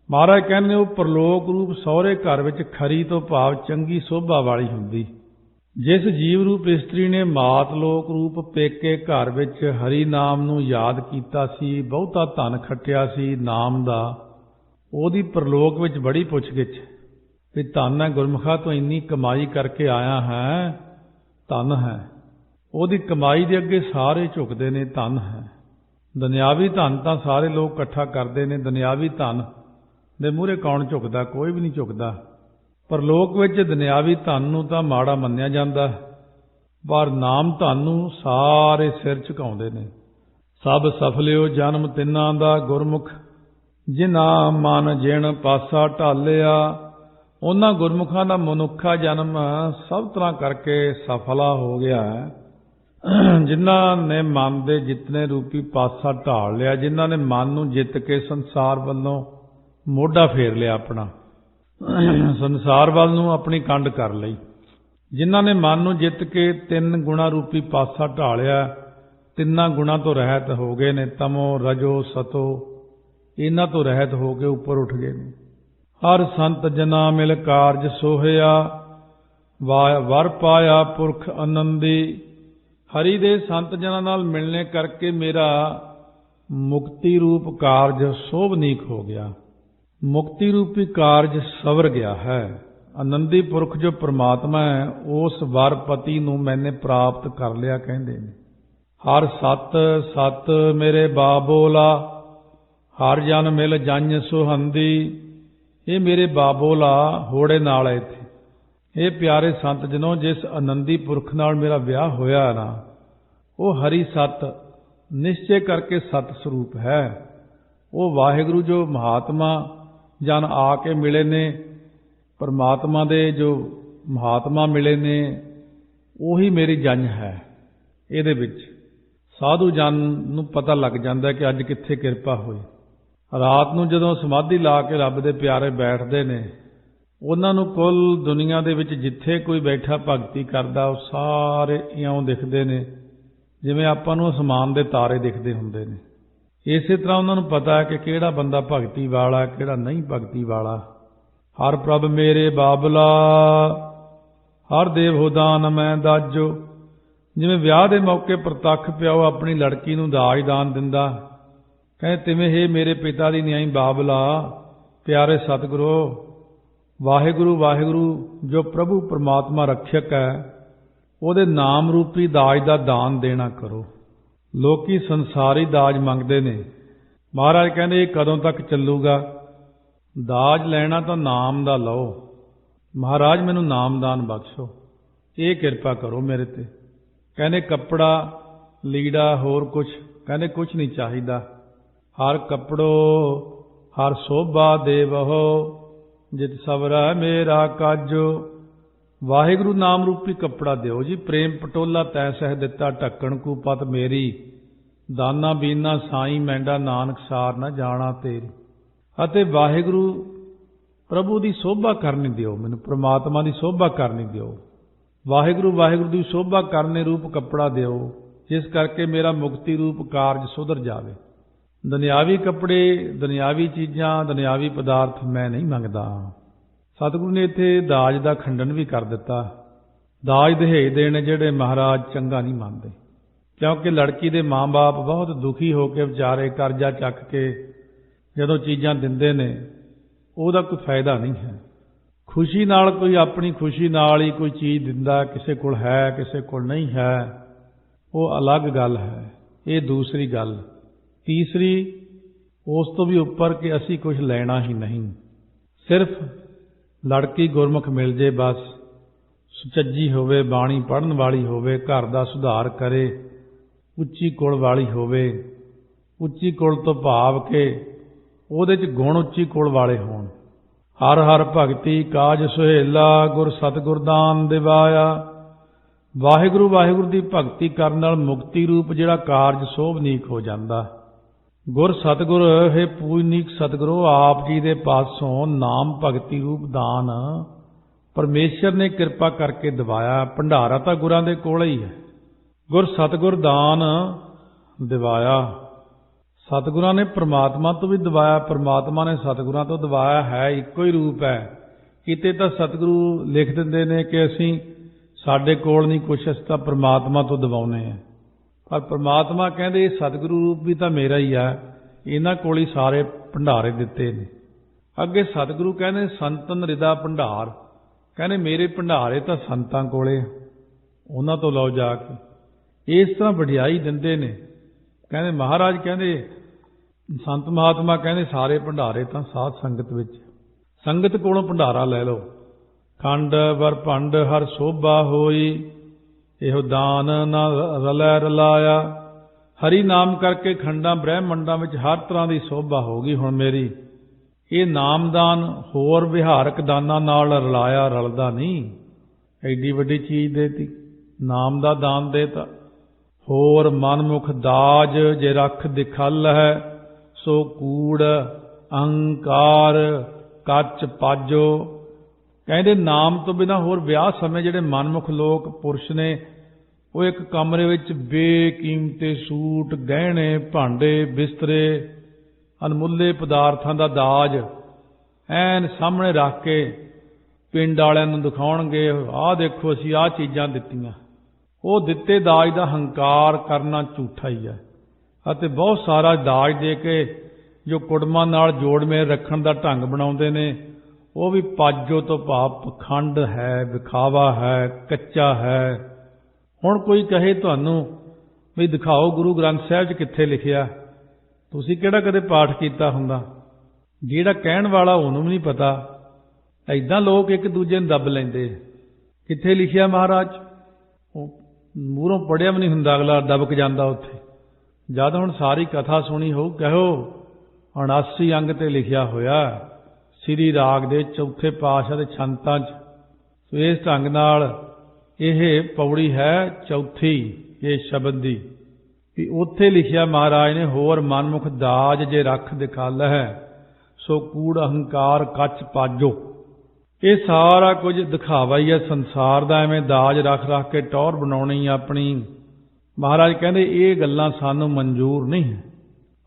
ਮਹਾਰਾਜ ਕਹਿੰਦੇ ਉਹ ਪਰਲੋਕ ਰੂਪ ਸਹੁਰੇ ਘਰ ਵਿੱਚ ਖਰੀ ਤੋਂ ਭਾਵ ਚੰਗੀ ਸੋਭਾ ਵਾਲੀ ਹੁੰਦੀ। ਜਿਸ ਜੀਵ ਰੂਪ ਇਸਤਰੀ ਨੇ ਮਾਤ ਲੋਕ ਰੂਪ ਪੇਕੇ ਘਰ ਵਿੱਚ ਹਰੀ ਨਾਮ ਨੂੰ ਯਾਦ ਕੀਤਾ ਸੀ, ਬਹੁਤਾ ਧਨ ਖੱਟਿਆ ਸੀ ਨਾਮ ਦਾ, ਉਹਦੀ ਪਰਲੋਕ ਵਿੱਚ ਬੜੀ ਪੁੱਛਗਿੱਛ ਵੀ ਧਨ ਹੈ ਗੁਰਮੁਖਾ, ਤੋਂ ਇੰਨੀ ਕਮਾਈ ਕਰਕੇ ਆਇਆ ਹੈ, ਧਨ ਹੈ। ਉਹਦੀ ਕਮਾਈ ਦੇ ਅੱਗੇ ਸਾਰੇ ਝੁਕਦੇ ਨੇ, ਧਨ ਹੈ। ਦੁਨਿਆਵੀ ਧਨ ਤਾਂ ਸਾਰੇ ਲੋਕ ਇਕੱਠਾ ਕਰਦੇ ਨੇ, ਦੁਨਿਆਵੀ ਧਨ ਦੇ ਮੂਹਰੇ ਕੌਣ ਝੁਕਦਾ? ਕੋਈ ਵੀ ਨਹੀਂ ਝੁਕਦਾ। ਪਰ ਲੋਕ ਵਿੱਚ ਦੁਨਿਆਵੀ ਧਨ ਨੂੰ ਤਾਂ ਮਾੜਾ ਮੰਨਿਆ ਜਾਂਦਾ, ਪਰ ਨਾਮ ਧਨ ਨੂੰ ਸਾਰੇ ਸਿਰ ਝੁਕਾਉਂਦੇ ਨੇ। ਸਭ ਸਫਲਿਓ ਜਨਮ ਤਿੰਨਾਂ ਦਾ, ਗੁਰਮੁਖ ਜਿਨ੍ਹਾਂ ਮਨ ਜਿਣ ਪਾਸਾ ਢਾਲਿਆ। ਉਹਨਾਂ ਗੁਰਮੁਖਾਂ ਦਾ ਮਨੁੱਖਾ ਜਨਮ ਸਭ ਤਰ੍ਹਾਂ ਕਰਕੇ ਸਫਲਾ ਹੋ ਗਿਆ ਹੈ, ਜਿਨ੍ਹਾਂ ਨੇ ਮਨ ਦੇ ਜਿਤਨੇ ਰੂਪੀ ਪਾਸਾ ਢਾਲ ਲਿਆ, ਜਿਨ੍ਹਾਂ ਨੇ ਮਨ ਨੂੰ ਜਿੱਤ ਕੇ ਸੰਸਾਰ ਵੱਲੋਂ ਮੋਢਾ ਫੇਰ ਲਿਆ, ਆਪਣਾ ਸੰਸਾਰ ਵੱਲ ਨੂੰ ਆਪਣੀ ਕੰਡ ਕਰ ਲਈ। ਜਿਨ੍ਹਾਂ ਨੇ ਮਨ ਨੂੰ ਜਿੱਤ ਕੇ 3 ਗੁਣਾ ਰੂਪੀ ਪਾਸਾ ਢਾਲਿਆ, 3 ਗੁਣਾ ਤੋਂ ਰਹਿਤ ਹੋ ਗਏ ਨੇ, ਤਮੋ ਰਜੋ ਸਤੋ, ਇਹਨਾਂ ਤੋਂ ਰਹਿਤ ਹੋ ਕੇ ਉੱਪਰ ਉੱਠ ਗਏ ਨੇ। ਹਰ ਸੰਤ ਜਨਾ ਮਿਲ ਕਾਰਜ ਸੋਹਿਆ, ਵਰ ਪਾਇਆ ਪੁਰਖ ਆਨੰਦੀ। ਹਰੀ ਦੇ ਸੰਤ ਜਨਾਂ ਨਾਲ ਮਿਲਣੇ ਕਰਕੇ ਮੇਰਾ ਮੁਕਤੀ ਰੂਪ ਕਾਰਜ ਸੋਭਨੀਕ ਹੋ ਗਿਆ, ਮੁਕਤੀ ਰੂਪੀ ਕਾਰਜ ਸਵਰ ਗਿਆ ਹੈ। ਆਨੰਦੀ ਪੁਰਖ ਜੋ ਪ੍ਰਮਾਤਮਾ ਹੈ, ਉਸ ਵਰ ਪਤੀ ਨੂੰ ਮੈਨੇ ਪ੍ਰਾਪਤ ਕਰ ਲਿਆ, ਕਹਿੰਦੇ ਨੇ। ਹਰ ਸਤ ਸਤ ਮੇਰੇ ਬਾਬੋਲਾ, ਹਰ ਜਨ ਮਿਲ ਜੰਝ ਸੁਹੰਦੀ। ਇਹ ਮੇਰੇ ਬਾਬੋਲਾ ਹੋੜੇ ਨਾਲ ਹੈ ਇੱਥੇ। ਇਹ ਪਿਆਰੇ ਸੰਤ ਜਨੋ, ਜਿਸ ਆਨੰਦੀ ਪੁਰਖ ਨਾਲ ਮੇਰਾ ਵਿਆਹ ਹੋਇਆ ਨਾ, ਉਹ ਹਰੀ ਸਤ ਨਿਸ਼ਚੇ ਕਰਕੇ ਸਤ ਸਰੂਪ ਹੈ। ਉਹ ਵਾਹਿਗੁਰੂ ਜੋ ਮਹਾਤਮਾ ਜਨ ਆ ਕੇ ਮਿਲੇ ਨੇ, ਪਰਮਾਤਮਾ ਦੇ ਜੋ ਮਹਾਤਮਾ ਮਿਲੇ ਨੇ, ਉਹੀ ਮੇਰੀ ਜੰਝ ਹੈ। ਇਹਦੇ ਵਿੱਚ ਸਾਧੂ ਜਨ ਨੂੰ ਪਤਾ ਲੱਗ ਜਾਂਦਾ ਕਿ ਅੱਜ ਕਿੱਥੇ ਕਿਰਪਾ ਹੋਈ। ਰਾਤ ਨੂੰ ਜਦੋਂ ਸਮਾਧੀ ਲਾ ਕੇ ਰੱਬ ਦੇ ਪਿਆਰੇ ਬੈਠਦੇ ਨੇ, ਉਹਨਾਂ ਨੂੰ ਕੁੱਲ ਦੁਨੀਆ ਦੇ ਵਿੱਚ ਜਿੱਥੇ ਕੋਈ ਬੈਠਾ ਭਗਤੀ ਕਰਦਾ, ਉਹ ਸਾਰੇ ਇਉਂ ਦਿਖਦੇ ਨੇ ਜਿਵੇਂ ਆਪਾਂ ਨੂੰ ਅਸਮਾਨ ਦੇ ਤਾਰੇ ਦਿਖਦੇ ਹੁੰਦੇ ਨੇ। ਇਸੇ ਤਰ੍ਹਾਂ ਉਹਨਾਂ ਨੂੰ ਪਤਾ ਹੈ ਕਿ ਕਿਹੜਾ ਬੰਦਾ ਭਗਤੀ ਵਾਲਾ, ਕਿਹੜਾ ਨਹੀਂ ਭਗਤੀ ਵਾਲਾ। ਹਰ ਪ੍ਰਭ ਮੇਰੇ ਬਾਬਲਾ, ਹਰ ਦੇਵ ਹੋ ਦਾਨ ਮੈਂ ਦਾਜੋ। ਜਿਵੇਂ ਵਿਆਹ ਦੇ ਮੌਕੇ ਪ੍ਰਤੱਖ ਪਿਓ ਆਪਣੀ ਲੜਕੀ ਨੂੰ ਦਾਜ ਦਾਨ ਦਿੰਦਾ, ਕਹਿੰਦੇ ਤਿਵੇਂ ਹੀ ਮੇਰੇ ਪਿਤਾ ਦੀ ਨਿਆਈ ਬਾਬਲਾ, ਪਿਆਰੇ ਸਤਿਗੁਰੂ, ਵਾਹਿਗੁਰੂ ਵਾਹਿਗੁਰੂ ਜੋ ਪ੍ਰਭੂ ਪਰਮਾਤਮਾ ਰੱਖਿਅਕ ਹੈ, ਉਹਦੇ ਨਾਮ ਰੂਪੀ ਦਾਜ ਦਾ ਦਾਨ ਦੇਣਾ ਕਰੋ। ਲੋਕੀ ਸੰਸਾਰੀ ਦਾਜ ਮੰਗਦੇ ਨੇ। ਮਹਾਰਾਜ ਕਹਿੰਦੇ ਇਹ ਕਦੋਂ ਤੱਕ ਚੱਲੂਗਾ? ਦਾਜ ਲੈਣਾ ਤਾਂ ਨਾਮ ਦਾ ਲਓ। ਮਹਾਰਾਜ ਮੈਨੂੰ ਨਾਮਦਾਨ ਬਖਸ਼ੋ, ਇਹ ਕਿਰਪਾ ਕਰੋ ਮੇਰੇ ਤੇ। ਕਹਿੰਦੇ ਕੱਪੜਾ ਲੀੜਾ ਹੋਰ ਕੁਛ, ਕਹਿੰਦੇ ਕੁਛ ਨਹੀਂ ਚਾਹੀਦਾ। ਹਰ ਕੱਪੜੋ ਹਰ ਸੋਭਾ ਦੇਵਹੋ, ਜਿਤ ਸਵਰੈ ਮੇਰਾ ਕਾਜੋ। ਵਾਹਿਗੁਰੂ ਨਾਮ ਰੂਪੀ ਕੱਪੜਾ ਦਿਓ ਜੀ। ਪ੍ਰੇਮ ਪਟੋਲਾ ਤੈ ਸਹਿ ਦਿੱਤਾ, ਢੱਕਣ ਕੂ ਪਤ ਮੇਰੀ, ਦਾਨਾ ਬੀਨਾ ਸਾਈਂ ਮੈਂਡਾ, ਨਾਨਕ ਸਾਰ ਨਾ ਜਾਣਾ ਤੇਰੀ। ਅਤੇ ਵਾਹਿਗੁਰੂ ਪ੍ਰਭੂ ਦੀ ਸੋਭਾ ਕਰਨੀ ਦਿਓ ਮੈਨੂੰ, ਪ੍ਰਮਾਤਮਾ ਦੀ ਸੋਭਾ ਕਰਨੀ ਦਿਓ। ਵਾਹਿਗੁਰੂ ਵਾਹਿਗੁਰੂ ਦੀ ਸੋਭਾ ਕਰਨੇ ਰੂਪ ਕੱਪੜਾ ਦਿਓ, ਜਿਸ ਕਰਕੇ ਮੇਰਾ ਮੁਕਤੀ ਰੂਪ ਕਾਰਜ ਸੁਧਰ ਜਾਵੇ। ਦੁਨਿਆਵੀ ਕੱਪੜੇ, ਦੁਨਿਆਵੀ ਚੀਜ਼ਾਂ, ਦੁਨਿਆਵੀ ਪਦਾਰਥ ਮੈਂ ਨਹੀਂ ਮੰਗਦਾ। ਸਤਿਗੁਰੂ ਨੇ ਇੱਥੇ ਦਾਜ ਦਾ ਖੰਡਨ ਵੀ ਕਰ ਦਿੱਤਾ। ਦਾਜ ਦਹੇਜ ਦੇਣੇ ਜਿਹੜੇ ਮਹਾਰਾਜ ਚੰਗਾ ਨਹੀਂ ਮੰਨਦੇ, ਕਿਉਂਕਿ ਲੜਕੀ ਦੇ ਮਾਂ-ਬਾਪ ਬਹੁਤ ਦੁਖੀ ਹੋ ਕੇ ਵਿਚਾਰੇ ਕਰਜ਼ਾ ਚੱਕ ਕੇ ਜਦੋਂ ਚੀਜ਼ਾਂ ਦਿੰਦੇ ਨੇ, ਉਹਦਾ ਕੋਈ ਫਾਇਦਾ ਨਹੀਂ ਹੈ। ਖੁਸ਼ੀ ਨਾਲ ਕੋਈ ਆਪਣੀ ਖੁਸ਼ੀ ਨਾਲ ਹੀ ਕੋਈ ਚੀਜ਼ ਦਿੰਦਾ, ਕਿਸੇ ਕੋਲ ਹੈ ਕਿਸੇ ਕੋਲ ਨਹੀਂ ਹੈ, ਉਹ ਅਲੱਗ ਗੱਲ ਹੈ। ਇਹ ਦੂਸਰੀ ਗੱਲ। ਤੀਸਰੀ, ਉਸ ਤੋਂ ਵੀ ਉੱਪਰ ਕਿ ਅਸੀਂ ਕੁਝ ਲੈਣਾ ਹੀ ਨਹੀਂ, ਸਿਰਫ ਲੜਕੀ ਗੁਰਮੁਖ ਮਿਲ ਜੇ ਬਸ, ਸੁਚੱਜੀ ਹੋਵੇ, ਬਾਣੀ ਪੜ੍ਹਨ ਵਾਲੀ ਹੋਵੇ, ਘਰ ਦਾ ਸੁਧਾਰ ਕਰੇ, ਉੱਚੀ ਕੁਲ ਵਾਲੀ ਹੋਵੇ। ਉੱਚੀ ਕੁਲ ਤੋਂ ਭਾਵ ਕਿ ਉਹਦੇ 'ਚ ਗੁਣ ਉੱਚੀ ਕੁਲ ਵਾਲੇ ਹੋਣ। ਹਰ ਹਰ ਭਗਤੀ ਕਾਜ ਸੁਹੇਲਾ, ਗੁਰ ਸਤਿਗੁਰ ਦਾਨ ਦਿਵਾਇਆ। ਵਾਹਿਗੁਰੂ ਵਾਹਿਗੁਰੂ ਦੀ ਭਗਤੀ ਕਰਨ ਨਾਲ ਮੁਕਤੀ ਰੂਪ ਜਿਹੜਾ ਕਾਰਜ ਸੋਭਨੀਕ ਹੋ ਜਾਂਦਾ। ਗੁਰ ਸਤਿਗੁਰ ਹੈ ਪੂਜਨੀਕ ਸਤਿਗੁਰੂ ਆਪ ਜੀ ਦੇ ਪਾਸੋਂ ਨਾਮ ਭਗਤੀ ਰੂਪ ਦਾਨ ਪਰਮੇਸ਼ਰ ਨੇ ਕਿਰਪਾ ਕਰਕੇ ਦਿਵਾਇਆ। ਭੰਡਾਰਾ ਤਾਂ ਗੁਰਾਂ ਦੇ ਕੋਲ ਹੀ ਹੈ। ਗੁਰ ਸਤਿਗੁਰ ਦਾਨ ਦਿਵਾਇਆ। ਸਤਿਗੁਰਾਂ ਨੇ ਪ੍ਰਮਾਤਮਾ ਤੋਂ ਵੀ ਦਿਵਾਇਆ, ਪ੍ਰਮਾਤਮਾ ਨੇ ਸਤਿਗੁਰਾਂ ਤੋਂ ਦਿਵਾਇਆ ਹੈ। ਇੱਕੋ ਹੀ ਰੂਪ ਹੈ। ਕਿਤੇ ਤਾਂ ਸਤਿਗੁਰੂ ਲਿਖ ਦਿੰਦੇ ਨੇ ਕਿ ਅਸੀਂ ਸਾਡੇ ਕੋਲ ਨਹੀਂ ਕੁਛ, ਅਸੀਂ ਤਾਂ ਪ੍ਰਮਾਤਮਾ ਤੋਂ ਦਿਵਾਉਂਦੇ ਹਾਂ। ਪਰ ਪ੍ਰਮਾਤਮਾ ਕਹਿੰਦੇ ਇਹ ਸਤਿਗੁਰੂ ਰੂਪ ਵੀ ਤਾਂ ਮੇਰਾ ਹੀ ਹੈ, ਇਹਨਾਂ ਕੋਲ ਹੀ ਸਾਰੇ ਭੰਡਾਰੇ ਦਿੱਤੇ ਨੇ। ਅੱਗੇ ਸਤਿਗੁਰੂ ਕਹਿੰਦੇ ਸੰਤਨ ਰਿਦਾ ਭੰਡਾਰ, ਕਹਿੰਦੇ ਮੇਰੇ ਭੰਡਾਰੇ ਤਾਂ ਸੰਤਾਂ ਕੋਲੇ, ਉਹਨਾਂ ਤੋਂ ਲਓ ਜਾ ਕੇ। ਇਸ ਤਰ੍ਹਾਂ ਵਡਿਆਈ ਦਿੰਦੇ ਨੇ। ਕਹਿੰਦੇ ਮਹਾਰਾਜ ਕਹਿੰਦੇ ਸੰਤ ਮਹਾਤਮਾ ਕਹਿੰਦੇ ਸਾਰੇ ਭੰਡਾਰੇ ਤਾਂ ਸਾਧ ਸੰਗਤ ਵਿੱਚ, ਸੰਗਤ ਕੋਲੋਂ ਭੰਡਾਰਾ ਲੈ ਲਓ। ਖੰਡ ਵਰ ਭੰਡ ਹਰ ਸੋਭਾ ਹੋਈ, ਇਹੋ ਦਾਨ ਨਾ ਰਲੈ ਰਲਾਇਆ। ਹਰੀ ਨਾਮ ਕਰਕੇ ਖੰਡਾਂ ਬ੍ਰਹਿਮੰਡਾਂ ਵਿੱਚ ਹਰ ਤਰ੍ਹਾਂ ਦੀ ਸੋਭਾ ਹੋ ਗਈ ਹੁਣ ਮੇਰੀ। ਇਹ ਨਾਮਦਾਨ ਹੋਰ ਵਿਹਾਰਕ ਦਾਨਾਂ ਨਾਲ ਰਲਾਇਆ, ਰਲਦਾ ਨਹੀਂ। ਐਡੀ ਵੱਡੀ ਚੀਜ਼ ਦੇਤੀ, ਨਾਮ ਦਾ ਦਾਨ ਦੇਤਾ। ਹੋਰ ਮਨਮੁਖ ਦਾਜ ਜੇ ਰੱਖ ਦਿਖਲ ਹੈ, ਸੋ ਕੂੜ ਅਹੰਕਾਰ ਕੱਚ ਪਾਜੋ। ਕਹਿੰਦੇ ਨਾਮ ਤੋਂ ਬਿਨਾਂ ਹੋਰ ਵਿਆਹ ਸਮੇਂ ਜਿਹੜੇ ਮਨਮੁਖ ਲੋਕ ਪੁਰਸ਼ ਨੇ, ਉਹ ਇੱਕ ਕਮਰੇ ਵਿੱਚ ਬੇਕੀਮਤੇ ਸੂਟ, ਗਹਿਣੇ, ਭਾਂਡੇ, ਬਿਸਤਰੇ, ਅਨਮੁੱਲੇ ਪਦਾਰਥਾਂ ਦਾ ਦਾਜ ਐਨ ਸਾਹਮਣੇ ਰੱਖ ਕੇ ਪਿੰਡ ਵਾਲਿਆਂ ਨੂੰ ਦਿਖਾਉਣਗੇ, ਆਹ ਦੇਖੋ ਅਸੀਂ ਆਹ ਚੀਜ਼ਾਂ ਦਿੱਤੀਆਂ। ਉਹ ਦਿੱਤੇ ਦਾਜ ਦਾ ਹੰਕਾਰ ਕਰਨਾ ਝੂਠਾ ਹੀ ਹੈ। ਅਤੇ ਬਹੁਤ ਸਾਰਾ ਦਾਜ ਦੇ ਕੇ ਜੋ ਕੁੜਮਾਂ ਨਾਲ ਜੋੜ ਮੇਲ ਰੱਖਣ ਦਾ ਢੰਗ ਬਣਾਉਂਦੇ ਨੇ, ਉਹ ਵੀ ਪਾਜੋ ਤੋਂ ਭਾਵ ਪਖੰਡ ਹੈ, ਵਿਖਾਵਾ ਹੈ, ਕੱਚਾ ਹੈ। ਹੁਣ ਕੋਈ ਕਹੇ ਤੁਹਾਨੂੰ ਵੀ ਦਿਖਾਓ ਗੁਰੂ ਗ੍ਰੰਥ ਸਾਹਿਬ 'ਚ ਕਿੱਥੇ ਲਿਖਿਆ, ਤੁਸੀਂ ਕਿਹੜਾ ਕਦੇ ਪਾਠ ਕੀਤਾ ਹੁੰਦਾ? ਜਿਹੜਾ ਕਹਿਣ ਵਾਲਾ ਉਹਨੂੰ ਵੀ ਨਹੀਂ ਪਤਾ। ਐਦਾਂ ਲੋਕ ਇੱਕ ਦੂਜੇ ਨੂੰ ਦੱਬ ਲੈਂਦੇ। ਕਿੱਥੇ ਲਿਖਿਆ ਮਹਾਰਾਜ? ਉਹ ਮੂਹਰੋਂ ਪੜ੍ਹਿਆ ਵੀ ਨਹੀਂ ਹੁੰਦਾ, ਅਗਲਾ ਦਬਕ ਜਾਂਦਾ ਉੱਥੇ। ਜਦ ਹੁਣ ਸਾਰੀ ਕਥਾ ਸੁਣੀ ਹੋਊ, ਕਹੋ 79 ਅੰਗ ਤੇ ਲਿਖਿਆ ਹੋਇਆ ਸ੍ਰੀ ਰਾਗ ਦੇ ਚੌਥੇ ਪਾਤਸ਼ਾਹ ਦੇ ਛੰਤਾਂ 'ਚ। ਸੋ ਇਸ ਢੰਗ ਨਾਲ ਇਹ ਪੌੜੀ ਹੈ ਚੌਥੀ ਇਹ ਸ਼ਬਦ ਦੀ, ਵੀ ਉੱਥੇ ਲਿਖਿਆ ਮਹਾਰਾਜ ਨੇ, ਹੋਰ ਮਨਮੁਖ ਦਾਜ ਜੇ ਰੱਖ ਦਿਖਾਲ ਹੈ, ਸੋ ਕੂੜ ਅਹੰਕਾਰ ਕੱਚ ਪਾਜੋ। ਇਹ ਸਾਰਾ ਕੁਝ ਦਿਖਾਵਾ ਹੀ ਹੈ ਸੰਸਾਰ ਦਾ। ਐਵੇਂ ਦਾਜ ਰੱਖ ਰੱਖ ਕੇ ਟੌਰ ਬਣਾਉਣੀ ਆਪਣੀ। ਮਹਾਰਾਜ ਕਹਿੰਦੇ ਇਹ ਗੱਲਾਂ ਸਾਨੂੰ ਮਨਜ਼ੂਰ ਨਹੀਂ ਹੈ।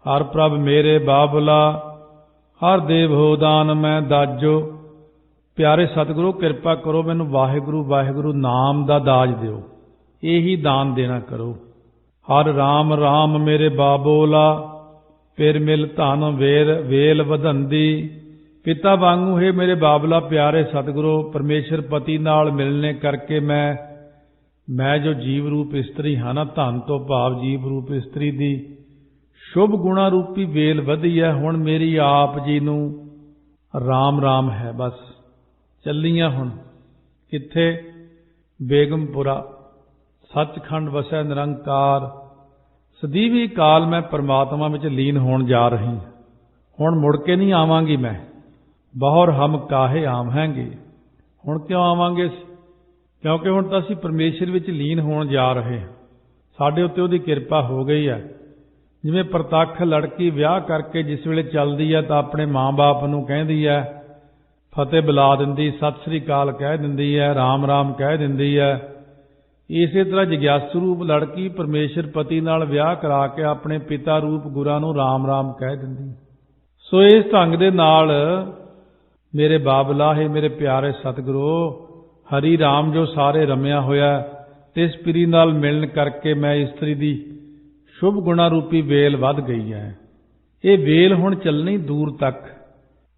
ਹਰ ਪ੍ਰਭ ਮੇਰੇ ਬਾਬਲਾ, ਹਰ ਦੇਵ ਹੋ ਦਾਨ ਮੈਂ ਦਾਜੋ। ਪਿਆਰੇ ਸਤਿਗੁਰੂ ਕਿਰਪਾ ਕਰੋ, ਮੈਨੂੰ ਵਾਹਿਗੁਰੂ ਵਾਹਿਗੁਰੂ ਨਾਮ ਦਾ ਦਾਜ ਦਿਓ, ਇਹੀ ਦਾਨ ਦੇਣਾ ਕਰੋ। ਹਰ ਰਾਮ ਰਾਮ ਮੇਰੇ ਬਾਬੋਲਾ, ਫਿਰ ਮਿਲ ਧਨ ਵੇਲ ਵਧੰਦੀ। ਪਿਤਾ ਵਾਂਗੂ ਹੈ ਮੇਰੇ ਬਾਬਲਾ ਪਿਆਰੇ ਸਤਿਗੁਰੂ, ਪਰਮੇਸ਼ਰ ਪਤੀ ਨਾਲ ਮਿਲਣੇ ਕਰਕੇ ਮੈਂ ਜੋ ਜੀਵ ਰੂਪ ਇਸਤਰੀ ਹਾਂ ਨਾ, ਧਨ ਤੋਂ ਭਾਵ ਜੀਵ ਰੂਪ ਇਸਤਰੀ ਦੀ ਸ਼ੁਭ ਗੁਣਾ ਰੂਪੀ ਵੇਲ ਵਧੀ ਹੈ। ਹੁਣ ਮੇਰੀ ਆਪ ਜੀ ਨੂੰ ਰਾਮ ਰਾਮ ਹੈ, ਬਸ ਚੱਲੀਆਂ ਹੁਣ ਕਿੱਥੇ? ਬੇਗਮਪੁਰਾ ਸੱਚਖੰਡ ਵਸੈ ਨਿਰੰਕਾਰ। ਸਦੀਵੀ ਕਾਲ ਮੈਂ ਪਰਮਾਤਮਾ ਵਿੱਚ ਲੀਨ ਹੋਣ ਜਾ ਰਹੀ ਹਾਂ। ਹੁਣ ਮੁੜ ਕੇ ਨਹੀਂ ਆਵਾਂਗੀ ਮੈਂ। ਬਹੁਰ ਹਮ ਕਾਹੇ ਆਵਾਂਗੇ। ਹੁਣ ਕਿਉਂ ਆਵਾਂਗੇ? ਕਿਉਂਕਿ ਹੁਣ ਤਾਂ ਅਸੀਂ ਪਰਮੇਸ਼ਰ ਵਿੱਚ ਲੀਨ ਹੋਣ ਜਾ ਰਹੇ ਹਾਂ। ਸਾਡੇ ਉੱਤੇ ਉਹਦੀ ਕਿਰਪਾ ਹੋ ਗਈ ਹੈ। ਜਿਵੇਂ ਪ੍ਰਤੱਖ ਲੜਕੀ ਵਿਆਹ ਕਰਕੇ ਜਿਸ ਵੇਲੇ ਚੱਲਦੀ ਹੈ ਤਾਂ ਆਪਣੇ ਮਾਂ-ਬਾਪ ਨੂੰ ਕਹਿੰਦੀ ਹੈ, ਫਤਿਹ ਬੁਲਾ ਦਿੰਦੀ, ਸਤਿ ਸ੍ਰੀ ਅਕਾਲ ਕਹਿ ਦਿੰਦੀ ਹੈ, ਰਾਮ ਰਾਮ ਕਹਿ ਦਿੰਦੀ ਹੈ। ਇਸੇ ਤਰ੍ਹਾਂ ਜਗਿਆਸੂ ਰੂਪ ਲੜਕੀ ਪਰਮੇਸ਼ਰ ਪਤੀ ਨਾਲ ਵਿਆਹ ਕਰਾ ਕੇ ਆਪਣੇ ਪਿਤਾ ਰੂਪ ਗੁਰਾਂ ਨੂੰ ਰਾਮ ਰਾਮ ਕਹਿ ਦਿੰਦੀ। ਸੋ ਇਸ ਢੰਗ ਦੇ ਨਾਲ ਮੇਰੇ ਬਾਬਲਾ ਹੈ, ਮੇਰੇ ਪਿਆਰੇ ਸਤਿਗੁਰੂ, ਹਰੀ ਰਾਮ ਜੋ ਸਾਰੇ ਰਮਿਆ ਹੋਇਆ, ਤਿਸ ਪਿਰੀ ਨਾਲ ਮਿਲਣ ਕਰਕੇ ਮੈਂ ਇਸਤਰੀ ਦੀ ਸ਼ੁਭ ਗੁਣਾ ਰੂਪੀ ਵੇਲ ਵੱਧ ਗਈ ਹੈ। ਇਹ ਵੇਲ ਹੁਣ ਚੱਲਣੀ ਦੂਰ ਤੱਕ।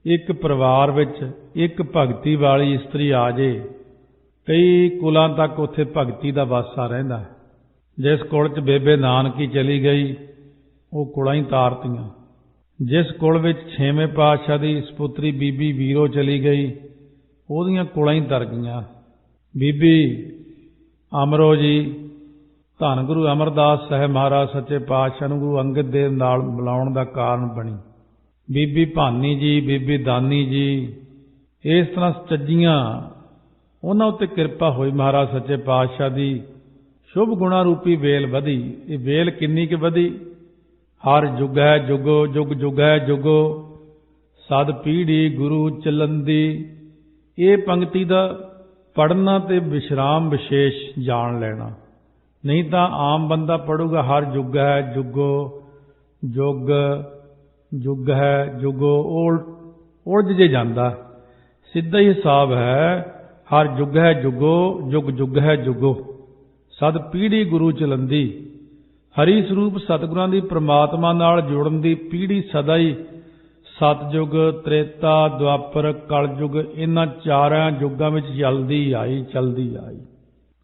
ਇੱਕ ਪਰਿਵਾਰ ਵਿੱਚ ਇੱਕ ਭਗਤੀ ਵਾਲੀ ਇਸਤਰੀ ਆ ਜੇ, ਕਈ ਕੁਲਾਂ ਤੱਕ ਉੱਥੇ ਭਗਤੀ ਦਾ ਵਾਸਾ ਰਹਿੰਦਾ ਹੈ। ਜਿਸ ਕੁਲ 'ਚ ਬੇਬੇ ਨਾਨਕੀ ਚਲੀ ਗਈ, ਉਹ ਕੁਲਾਂ ਹੀ ਤਾਰਤੀਆਂ। ਜਿਸ ਕੁਲ ਵਿੱਚ 6ਵੇਂ ਪਾਤਸ਼ਾਹ ਦੀ ਸਪੁੱਤਰੀ ਬੀਬੀ ਵੀਰੋ ਚਲੀ ਗਈ, ਉਹਦੀਆਂ ਕੁਲਾਂ ਹੀ ਤਰ ਗਈਆਂ। ਬੀਬੀ ਅਮਰੋ ਜੀ ਧੰਨ ਗੁਰੂ ਅਮਰਦਾਸ ਸਾਹਿਬ ਮਹਾਰਾਜ ਸੱਚੇ ਪਾਤਸ਼ਾਹ ਨੂੰ ਗੁਰੂ ਅੰਗਦ ਦੇਵ ਨਾਲ ਮਿਲਾਉਣ ਦਾ ਕਾਰਨ ਬਣੀ। ਬੀਬੀ ਭਾਨੀ ਜੀ, ਬੀਬੀ ਦਾਨੀ ਜੀ, ਇਸ ਤਰ੍ਹਾਂ ਚੱਜੀਆਂ ਉਹਨਾਂ ਉੱਤੇ ਕਿਰਪਾ ਹੋਈ ਮਹਾਰਾਜ ਸੱਚੇ ਪਾਤਸ਼ਾਹ ਦੀ। ਸ਼ੁਭ ਗੁਣਾ ਰੂਪੀ ਵੇਲ ਵਧੀ। ਇਹ ਵੇਲ ਕਿੰਨੀ ਕੁ ਵਧੀ? ਹਰ ਜੁਗ ਹੈ ਜੁਗੋ, ਜੁਗ ਜੁਗ ਹੈ ਜੁਗੋ, ਸਦ ਪੀੜੀ ਗੁਰੂ ਚਲੰਦੀ। ਇਹ ਪੰਕਤੀ ਦਾ ਪੜ੍ਹਨਾ ਤੇ ਵਿਸ਼ਰਾਮ ਵਿਸ਼ੇਸ਼ ਜਾਣ ਲੈਣਾ, ਨਹੀਂ ਤਾਂ ਆਮ ਬੰਦਾ ਪੜੂਗਾ ਹਰ ਜੁਗ ਹੈ ਜੁਗੋ, ਜੁਗ ਜੁਗ ਹੈ ਜੁਗੋ, ਉਲਝ ਜੇ ਜਾਂਦਾ। ਸਿੱਧਾ ਹੀ ਹਿਸਾਬ ਹੈ, ਹਰ ਜੁਗ ਹੈ ਜੁਗੋ, ਜੁਗ ਜੁਗ ਹੈ ਜੁਗੋ, ਸਦ ਪੀੜੀ ਗੁਰੂ ਚਲੰਦੀ। ਹਰੀ ਸਰੂਪ ਸਤਿਗੁਰਾਂ ਦੀ ਪ੍ਰਮਾਤਮਾ ਨਾਲ ਜੁੜਨ ਦੀ ਪੀੜੀ ਸਦਾ ਹੀ ਸਤਜੁਗ, ਤ੍ਰੇਤਾ, ਦੁਆਪਰ, ਕਲਯੁਗ, ਇਹਨਾਂ ਚਾਰਾਂ ਯੁੱਗਾਂ ਵਿੱਚ ਚੱਲਦੀ ਆਈ।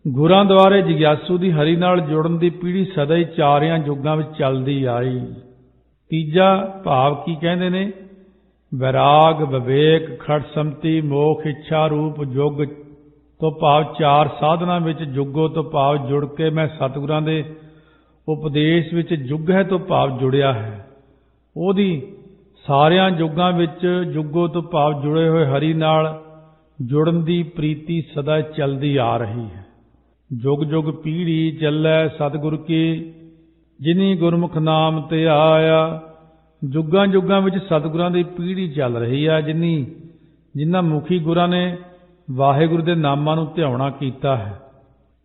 ਗੁਰਾਂ ਦੁਆਰੇ ਜਗਿਆਸੂ ਦੀ ਹਰੀ ਨਾਲ ਜੁੜਨ ਦੀ ਪੀੜੀ ਸਦਾ ਹੀ ਚਾਰਿਆਂ ਯੁੱਗਾਂ ਵਿੱਚ ਚੱਲਦੀ ਆਈ। ਤੀਜਾ ਭਾਵ ਕੀ ਕਹਿੰਦੇ ਨੇ? ਵੈਰਾਗ, ਵਿਵੇਕ, ਖੜ ਸੰਮਤੀ, ਮੋਖ, ਇੱਛਾ ਰੂਪ ਯੁੱਗ ਤੋਂ ਭਾਵ ਚਾਰ ਸਾਧਨਾਂ ਵਿੱਚ ਜੁਗੋ ਤੋਂ ਭਾਵ ਜੁੜ ਕੇ ਮੈਂ ਸਤਿਗੁਰਾਂ ਦੇ ਉਪਦੇਸ਼ ਵਿੱਚ ਜੁਗ ਹੈ ਤੋਂ ਭਾਵ ਜੁੜਿਆ ਹੈ। ਉਹਦੀ ਸਾਰਿਆਂ ਯੁੱਗਾਂ ਵਿੱਚ ਜੁਗੋ ਤੋਂ ਭਾਵ ਜੁੜੇ ਹੋਏ ਹਰੀ ਨਾਲ ਜੁੜਨ ਦੀ ਪ੍ਰੀਤੀ ਸਦਾ ਚੱਲਦੀ ਆ ਰਹੀ ਹੈ। ਜੁਗ ਜੁਗ ਪੀੜੀ ਚੱਲੈ ਸਤਿਗੁਰ ਕੀ, ਜਿਨੀ ਗੁਰਮੁਖ ਨਾਮ ਤੇ ਆਇਆ। ਜੁਗਾਂ ਜੁਗਾਂ ਵਿੱਚ ਸਤਿਗੁਰਾਂ ਦੀ ਪੀੜੀ ਚੱਲ ਰਹੀ ਹੈ, ਜਿਨ੍ਹਾਂ ਮੁਖੀ ਗੁਰਾਂ ਨੇ ਵਾਹਿਗੁਰੂ ਦੇ ਨਾਮਾਂ ਨੂੰ ਧਿਆਉਣਾ ਕੀਤਾ ਹੈ।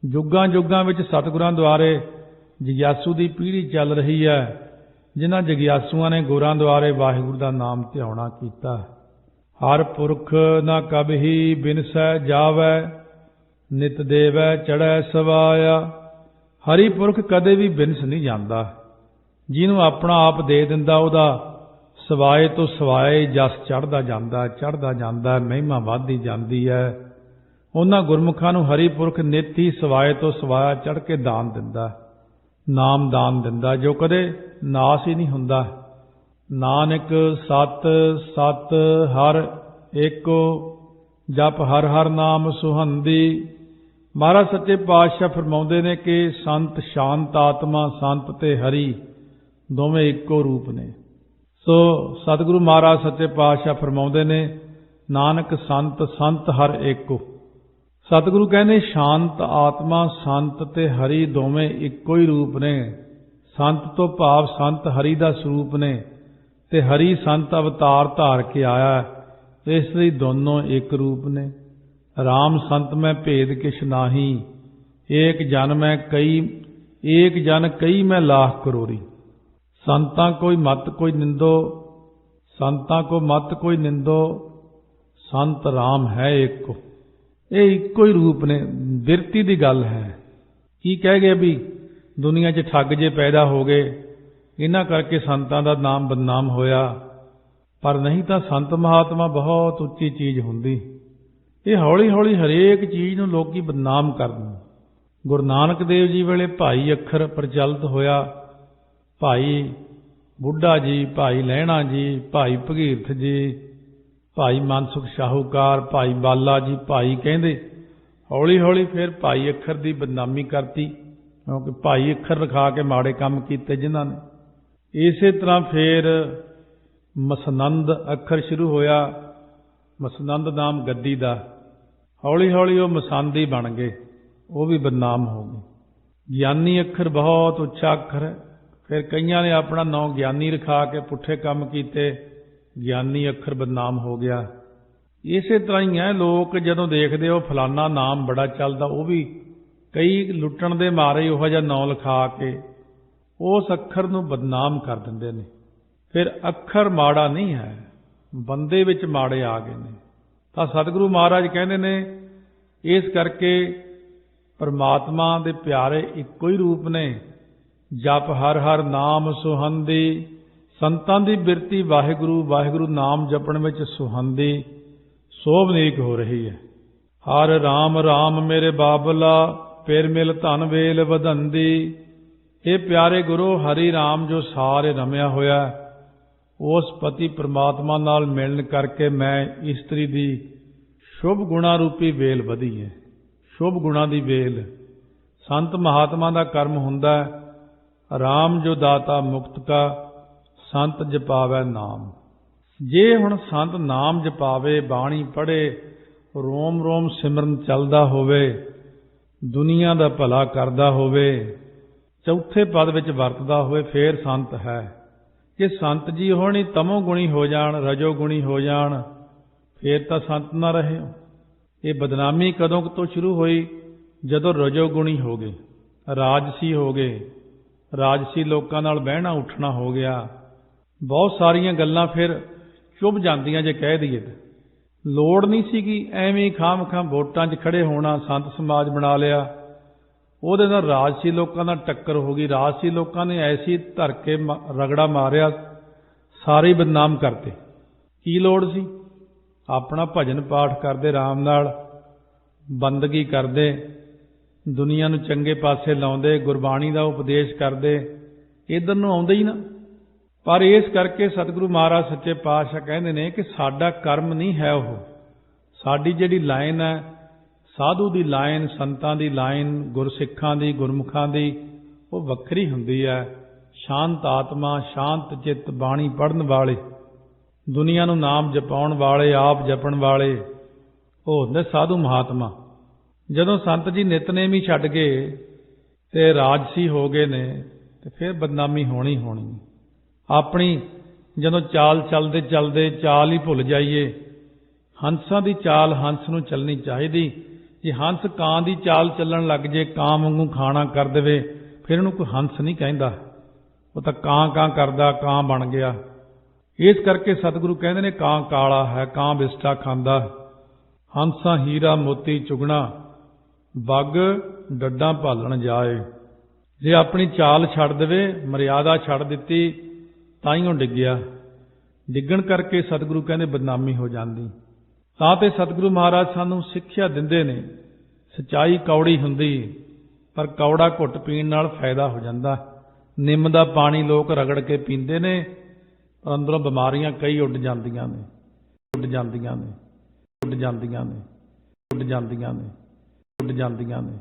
ਜੁਗਾਂ ਜੁਗਾਂ ਵਿੱਚ ਸਤਿਗੁਰਾਂ ਦੁਆਰੇ ਜਗਿਆਸੂ ਦੀ ਪੀੜੀ ਚੱਲ ਰਹੀ ਹੈ, ਜਿਨ੍ਹਾਂ ਜਗਿਆਸੂਆਂ ਨੇ ਗੁਰਾਂ ਦੁਆਰੇ ਵਾਹਿਗੁਰੂ ਦਾ ਨਾਮ ਧਿਆਉਣਾ ਕੀਤਾ। ਹਰ ਪੁਰਖ ਨਾ ਕਬਹੀ ਬਿਨਸੈ ਜਾਵੈ, ਨਿਤ ਦੇਵੈ ਚੜ੍ਹੈ ਸਵਾਇਆ। ਹਰੀ ਪੁਰਖ ਕਦੇ ਵੀ ਬਿਨਸ ਨਹੀਂ ਜਾਂਦਾ। ਜਿਹਨੂੰ ਆਪਣਾ ਆਪ ਦੇ ਦਿੰਦਾ, ਉਹਦਾ ਸਵਾਏ ਤੋਂ ਸਵਾਏ ਜਸ ਚੜ੍ਹਦਾ ਜਾਂਦਾ, ਮਹਿਮਾ ਵੱਧਦੀ ਜਾਂਦੀ ਹੈ। ਉਹਨਾਂ ਗੁਰਮੁਖਾਂ ਨੂੰ ਹਰੀ ਪੁਰਖ ਨਿਤ ਹੀ ਸਵਾਏ ਤੋਂ ਸਵਾਇਆ ਚੜ੍ਹ ਕੇ ਦਾਨ ਦਿੰਦਾ, ਨਾਮ ਦਾਨ ਦਿੰਦਾ, ਜੋ ਕਦੇ ਨਾਸ ਹੀ ਨਹੀਂ ਹੁੰਦਾ। ਨਾਨਕ ਸਤ ਸਤ ਹਰ ਏਕੋ, ਜਪ ਹਰ ਹਰ ਨਾਮ ਸੁਹੰਦੀ। ਮਹਾਰਾਜ ਸੱਚੇ ਪਾਤਸ਼ਾਹ ਫਰਮਾਉਂਦੇ ਨੇ ਕਿ ਸੰਤ ਸ਼ਾਂਤ ਆਤਮਾ, ਸੰਤ ਤੇ ਹਰੀ ਦੋਵੇਂ ਇੱਕੋ ਰੂਪ ਨੇ। ਸੋ ਸਤਿਗੁਰੂ ਮਹਾਰਾਜ ਸੱਚੇ ਪਾਤਸ਼ਾਹ ਫਰਮਾਉਂਦੇ ਨੇ, ਨਾਨਕ ਸੰਤ ਹਰ ਏਕੋ। ਸਤਿਗੁਰੂ ਕਹਿੰਦੇ ਸ਼ਾਂਤ ਆਤਮਾ, ਸੰਤ ਤੇ ਹਰੀ ਦੋਵੇਂ ਇੱਕੋ ਹੀ ਰੂਪ ਨੇ। ਸੰਤ ਤੋਂ ਭਾਵ ਸੰਤ ਹਰੀ ਦਾ ਸਰੂਪ ਨੇ ਤੇ ਹਰੀ ਸੰਤ ਅਵਤਾਰ ਧਾਰ ਕੇ ਆਇਆ, ਇਸ ਲਈ ਦੋਨੋਂ ਇੱਕ ਰੂਪ ਨੇ। ਰਾਮ ਸੰਤ ਮੈਂ ਭੇਦ ਕਿਛ ਨਾਹੀ, ਏਕ ਜਨ ਕਈ ਮੈਂ ਲਾਖ ਕਰੋੜੀ। ਸੰਤਾਂ ਕੋ ਮਤ ਕੋਈ ਨਿੰਦੋ, ਸੰਤ ਰਾਮ ਹੈ ਏਕੋ। ਇਹ ਇੱਕੋ ਹੀ ਰੂਪ ਨੇ। ਬਿਰਤੀ ਦੀ ਗੱਲ ਹੈ। ਕੀ ਕਹਿ ਗਏ ਵੀ ਦੁਨੀਆ 'ਚ ਠੱਗ ਜੇ ਪੈਦਾ ਹੋ ਗਏ, ਇਹਨਾਂ ਕਰਕੇ ਸੰਤਾਂ ਦਾ ਨਾਮ ਬਦਨਾਮ ਹੋਇਆ। ਪਰ ਨਹੀਂ ਤਾਂ ਸੰਤ ਮਹਾਤਮਾ ਬਹੁਤ ਉੱਚੀ ਚੀਜ਼ ਹੁੰਦੀ। ਇਹ ਹੌਲੀ ਹੌਲੀ ਹਰੇਕ ਚੀਜ਼ ਨੂੰ ਲੋਕੀ ਬਦਨਾਮ ਕਰਨ। ਗੁਰੂ ਨਾਨਕ ਦੇਵ ਜੀ ਵੇਲੇ ਭਾਈ ਅੱਖਰ ਪ੍ਰਚਲਿਤ ਹੋਇਆ। ਭਾਈ ਬੁੱਢਾ ਜੀ, ਭਾਈ ਲਹਿਣਾ ਜੀ, ਭਾਈ ਭਗੀਰਥ ਜੀ, ਭਾਈ ਮਨਸੁਖ ਸ਼ਾਹੂਕਾਰ, ਭਾਈ ਬਾਲਾ ਜੀ, ਭਾਈ ਕਹਿੰਦੇ। ਹੌਲੀ ਹੌਲੀ ਫਿਰ ਭਾਈ ਅੱਖਰ ਦੀ ਬਦਨਾਮੀ ਕਰਤੀ, ਕਿਉਂਕਿ ਭਾਈ ਅੱਖਰ ਰਖਾ ਕੇ ਮਾੜੇ ਕੰਮ ਕੀਤੇ ਜਿਨ੍ਹਾਂ ਨੇ। ਇਸੇ ਤਰ੍ਹਾਂ ਫਿਰ ਮਸਨੰਦ ਅੱਖਰ ਸ਼ੁਰੂ ਹੋਇਆ। ਮਸਨੰਦ ਨਾਮ ਗੱਦੀ ਦਾ। ਹੌਲੀ ਹੌਲੀ ਉਹ ਮਸੰਦੀ ਬਣ ਗਏ, ਉਹ ਵੀ ਬਦਨਾਮ ਹੋ ਗਏ। ਗਿਆਨੀ ਅੱਖਰ ਬਹੁਤ ਉੱਚਾ ਅੱਖਰ ਹੈ। ਫਿਰ ਕਈਆਂ ਨੇ ਆਪਣਾ ਨਾਂ ਗਿਆਨੀ ਰਖਾ ਕੇ ਪੁੱਠੇ ਕੰਮ ਕੀਤੇ, ਗਿਆਨੀ ਅੱਖਰ ਬਦਨਾਮ ਹੋ ਗਿਆ। ਇਸੇ ਤਰ੍ਹਾਂ ਹੀ ਹੈ, ਲੋਕ ਜਦੋਂ ਦੇਖਦੇ ਉਹ ਫਲਾਨਾ ਨਾਮ ਬੜਾ ਚੱਲਦਾ, ਉਹ ਵੀ ਕਈ ਲੁੱਟਣ ਦੇ ਮਾਰੇ ਉਹੋ ਜਿਹਾ ਨਾਂ ਲਿਖਾ ਕੇ ਉਸ ਅੱਖਰ ਨੂੰ ਬਦਨਾਮ ਕਰ ਦਿੰਦੇ ਨੇ। ਫਿਰ ਅੱਖਰ ਮਾੜਾ ਨਹੀਂ ਹੈ, ਬੰਦੇ ਵਿੱਚ ਮਾੜੇ ਆ ਗਏ ਨੇ। ਤਾਂ ਸਤਿਗੁਰੂ ਮਹਾਰਾਜ ਕਹਿੰਦੇ ਨੇ ਇਸ ਕਰਕੇ ਪਰਮਾਤਮਾ ਦੇ ਪਿਆਰੇ ਇੱਕੋ ਹੀ ਰੂਪ ਨੇ। ਜਪ ਹਰ ਹਰ ਨਾਮ ਸੁਹੰਦੀ। ਸੰਤਾਂ ਦੀ ਬਿਰਤੀ ਵਾਹਿਗੁਰੂ ਵਾਹਿਗੁਰੂ ਨਾਮ ਜਪਣ ਵਿੱਚ ਸੁਹੰਦੀ ਸੋਭਨੀਕ ਹੋ ਰਹੀ ਹੈ। ਹਰ ਰਾਮ ਰਾਮ ਮੇਰੇ ਬਾਬਲਾ, ਫਿਰ ਮਿਲ ਧਨ ਵੇਲ ਵਧੰਦੀ। ਇਹ ਪਿਆਰੇ ਗੁਰੂ ਹਰੀ ਰਾਮ ਜੋ ਸਾਰੇ ਰਮਿਆ ਹੋਇਆ, ਉਸ ਪਤੀ ਪ੍ਰਮਾਤਮਾ ਨਾਲ ਮਿਲਣ ਕਰਕੇ ਮੈਂ ਇਸਤਰੀ ਦੀ ਸ਼ੁਭ ਗੁਣਾ ਰੂਪੀ ਵੇਲ ਵਧੀ ਹੈ। ਸ਼ੁਭ ਗੁਣਾ ਦੀ ਵੇਲ ਸੰਤ ਮਹਾਤਮਾ ਦਾ ਕਰਮ ਹੁੰਦਾ। ਰਾਮ ਜੋ ਦਾਤਾ ਮੁਕਤ ਕਾ, ਸੰਤ ਜਪਾਵੈ ਨਾਮ। ਜੇ ਹੁਣ ਸੰਤ ਨਾਮ ਜਪਾਵੇ, ਬਾਣੀ ਪੜ੍ਹੇ, ਰੋਮ ਰੋਮ ਸਿਮਰਨ ਚੱਲਦਾ ਹੋਵੇ, ਦੁਨੀਆ ਦਾ ਭਲਾ ਕਰਦਾ ਹੋਵੇ, ਚੌਥੇ ਪਦ ਵਿੱਚ ਵਰਤਦਾ ਹੋਵੇ, ਫੇਰ ਸੰਤ ਹੈ। ਜੇ ਸੰਤ ਜੀ ਹੋਣੀ ਤਮੋ ਗੁਣੀ ਹੋ ਜਾਣ, ਰਜੋ ਗੁਣੀ ਹੋ ਜਾਣ, ਫੇਰ ਤਾਂ ਸੰਤ ਨਾ ਰਹੇ। ਇਹ ਬਦਨਾਮੀ ਕਦੋਂ ਤੋਂ ਸ਼ੁਰੂ ਹੋਈ? ਜਦੋਂ ਰਜੋ ਗੁਣੀ ਹੋ ਗਏ, ਰਾਜਸੀ ਹੋ ਗਏ, ਰਾਜਸੀ ਲੋਕਾਂ ਨਾਲ ਬਹਿਣਾ ਉੱਠਣਾ ਹੋ ਗਿਆ। ਬਹੁਤ ਸਾਰੀਆਂ ਗੱਲਾਂ ਫਿਰ ਚੁੱਭ ਜਾਂਦੀਆਂ ਜੇ ਕਹਿ ਦਈਏ। ਲੋੜ ਨਹੀਂ ਸੀਗੀ ਐਵੇਂ ਖਾਮ-ਖਾਂ ਵੋਟਾਂ 'ਚ ਖੜੇ ਹੋਣਾ, ਸੰਤ ਸਮਾਜ ਬਣਾ ਲਿਆ। ਉਹਦੇ ਨਾਲ ਰਾਜਸੀ ਲੋਕਾਂ ਨਾਲ ਟੱਕਰ ਹੋ ਗਈ। ਰਾਜਸੀ ਲੋਕਾਂ ਨੇ ਐਸੀ ਧਰ ਕੇ ਰਗੜਾ ਮਾਰਿਆ, ਸਾਰੇ ਬਦਨਾਮ ਕਰਤੇ। ਕੀ ਲੋੜ ਸੀ? ਆਪਣਾ ਭਜਨ ਪਾਠ ਕਰਦੇ, ਆਰਾਮ ਨਾਲ ਬੰਦਗੀ ਕਰਦੇ, ਦੁਨੀਆ ਨੂੰ ਚੰਗੇ ਪਾਸੇ ਲਾਉਂਦੇ, ਗੁਰਬਾਣੀ ਦਾ ਉਪਦੇਸ਼ ਕਰਦੇ, ਇੱਧਰ ਨੂੰ ਆਉਂਦੇ ਹੀ ਨਾ। ਪਰ ਇਸ ਕਰਕੇ ਸਤਿਗੁਰੂ ਮਹਾਰਾਜ ਸੱਚੇ ਪਾਤਸ਼ਾਹ ਕਹਿੰਦੇ ਨੇ ਕਿ ਸਾਡਾ ਕਰਮ ਨਹੀਂ ਹੈ ਉਹ। ਸਾਡੀ ਜਿਹੜੀ ਲਾਈਨ ਹੈ, ਸਾਧੂ ਦੀ ਲਾਈਨ, ਸੰਤਾਂ ਦੀ ਲਾਈਨ, ਗੁਰਸਿੱਖਾਂ ਦੀ, ਗੁਰਮੁਖਾਂ ਦੀ, ਉਹ ਵੱਖਰੀ ਹੁੰਦੀ ਹੈ। ਸ਼ਾਂਤ ਆਤਮਾ, ਸ਼ਾਂਤ ਚਿੱਤ, ਬਾਣੀ ਪੜ੍ਹਨ ਵਾਲੇ, ਦੁਨੀਆ ਨੂੰ ਨਾਮ ਜਪਾਉਣ ਵਾਲੇ, ਆਪ ਜਪਣ ਵਾਲੇ, ਉਹ ਹੁੰਦੇ ਸਾਧੂ ਮਹਾਤਮਾ। ਜਦੋਂ ਸੰਤ ਜੀ ਨਿਤਨੇਮੀ ਛੱਡ ਗਏ ਤੇ ਰਾਜਸੀ ਹੋ ਗਏ ਨੇ, ਤੇ ਫਿਰ ਬਦਨਾਮੀ ਹੋਣੀ ਹੋਣੀ। ਆਪਣੀ ਜਦੋਂ ਚਾਲ ਚੱਲਦੇ ਚੱਲਦੇ ਚਾਲ ਹੀ ਭੁੱਲ ਜਾਈਏ। ਹੰਸਾਂ ਦੀ ਚਾਲ ਹੰਸ ਨੂੰ ਚੱਲਣੀ ਚਾਹੀਦੀ। ਜੇ ਹੰਸ ਕਾਂ ਦੀ ਚਾਲ ਚੱਲਣ ਲੱਗ ਜੇ, ਕਾਂ ਵਾਂਗੂ ਖਾਣਾ ਕਰ ਦੇਵੇ, ਫਿਰ ਉਹਨੂੰ ਕੋਈ ਹੰਸ ਨਹੀਂ ਕਹਿੰਦਾ। ਉਹ ਤਾਂ ਕਾਂ ਕਾਂ ਕਰਦਾ, ਕਾਂ ਬਣ ਗਿਆ। ਇਸ ਕਰਕੇ ਸਤਿਗੁਰੂ ਕਹਿੰਦੇ ਨੇ ਕਾਂ ਕਾਲਾ ਹੈ, ਕਾਂ ਬਿਸਟਾ ਖਾਂਦਾ। ਹੰਸਾਂ ਹੀਰਾ ਮੋਤੀ ਚੁਗਣਾ, ਬੱਗ ਡੱਡਾਂ ਭਾਲਣ ਜਾਏ। ਜੇ ਆਪਣੀ ਚਾਲ ਛੱਡ ਦੇਵੇ, ਮਰਿਆਦਾ ਛੱਡ ਦਿੱਤੀ, ਤਾਂ ਹੀ ਉਹ ਡਿੱਗਿਆ। ਡਿੱਗਣ ਕਰਕੇ ਸਤਿਗੁਰੂ ਕਹਿੰਦੇ ਬਦਨਾਮੀ ਹੋ ਜਾਂਦੀ। ਤਾਂ ਤੇ ਸਤਿਗੁਰੂ ਮਹਾਰਾਜ ਸਾਨੂੰ ਸਿੱਖਿਆ ਦਿੰਦੇ ਨੇ, ਸੱਚਾਈ ਕੌੜੀ ਹੁੰਦੀ, ਪਰ ਕੌੜਾ ਘੁੱਟ ਪੀਣ ਨਾਲ ਫਾਇਦਾ ਹੋ ਜਾਂਦਾ। ਨਿੰਮ ਦਾ ਪਾਣੀ ਲੋਕ ਰਗੜ ਕੇ ਪੀਂਦੇ ਨੇ, ਪਰ ਅੰਦਰੋਂ ਬਿਮਾਰੀਆਂ ਕਈ ਉੱਡ ਜਾਂਦੀਆਂ ਨੇ, ਉੱਡ ਜਾਂਦੀਆਂ ਨੇ, ਉੱਡ ਜਾਂਦੀਆਂ ਨੇ, ਉੱਡ ਜਾਂਦੀਆਂ ਨੇ, ਉੱਡ ਜਾਂਦੀਆਂ ਨੇ।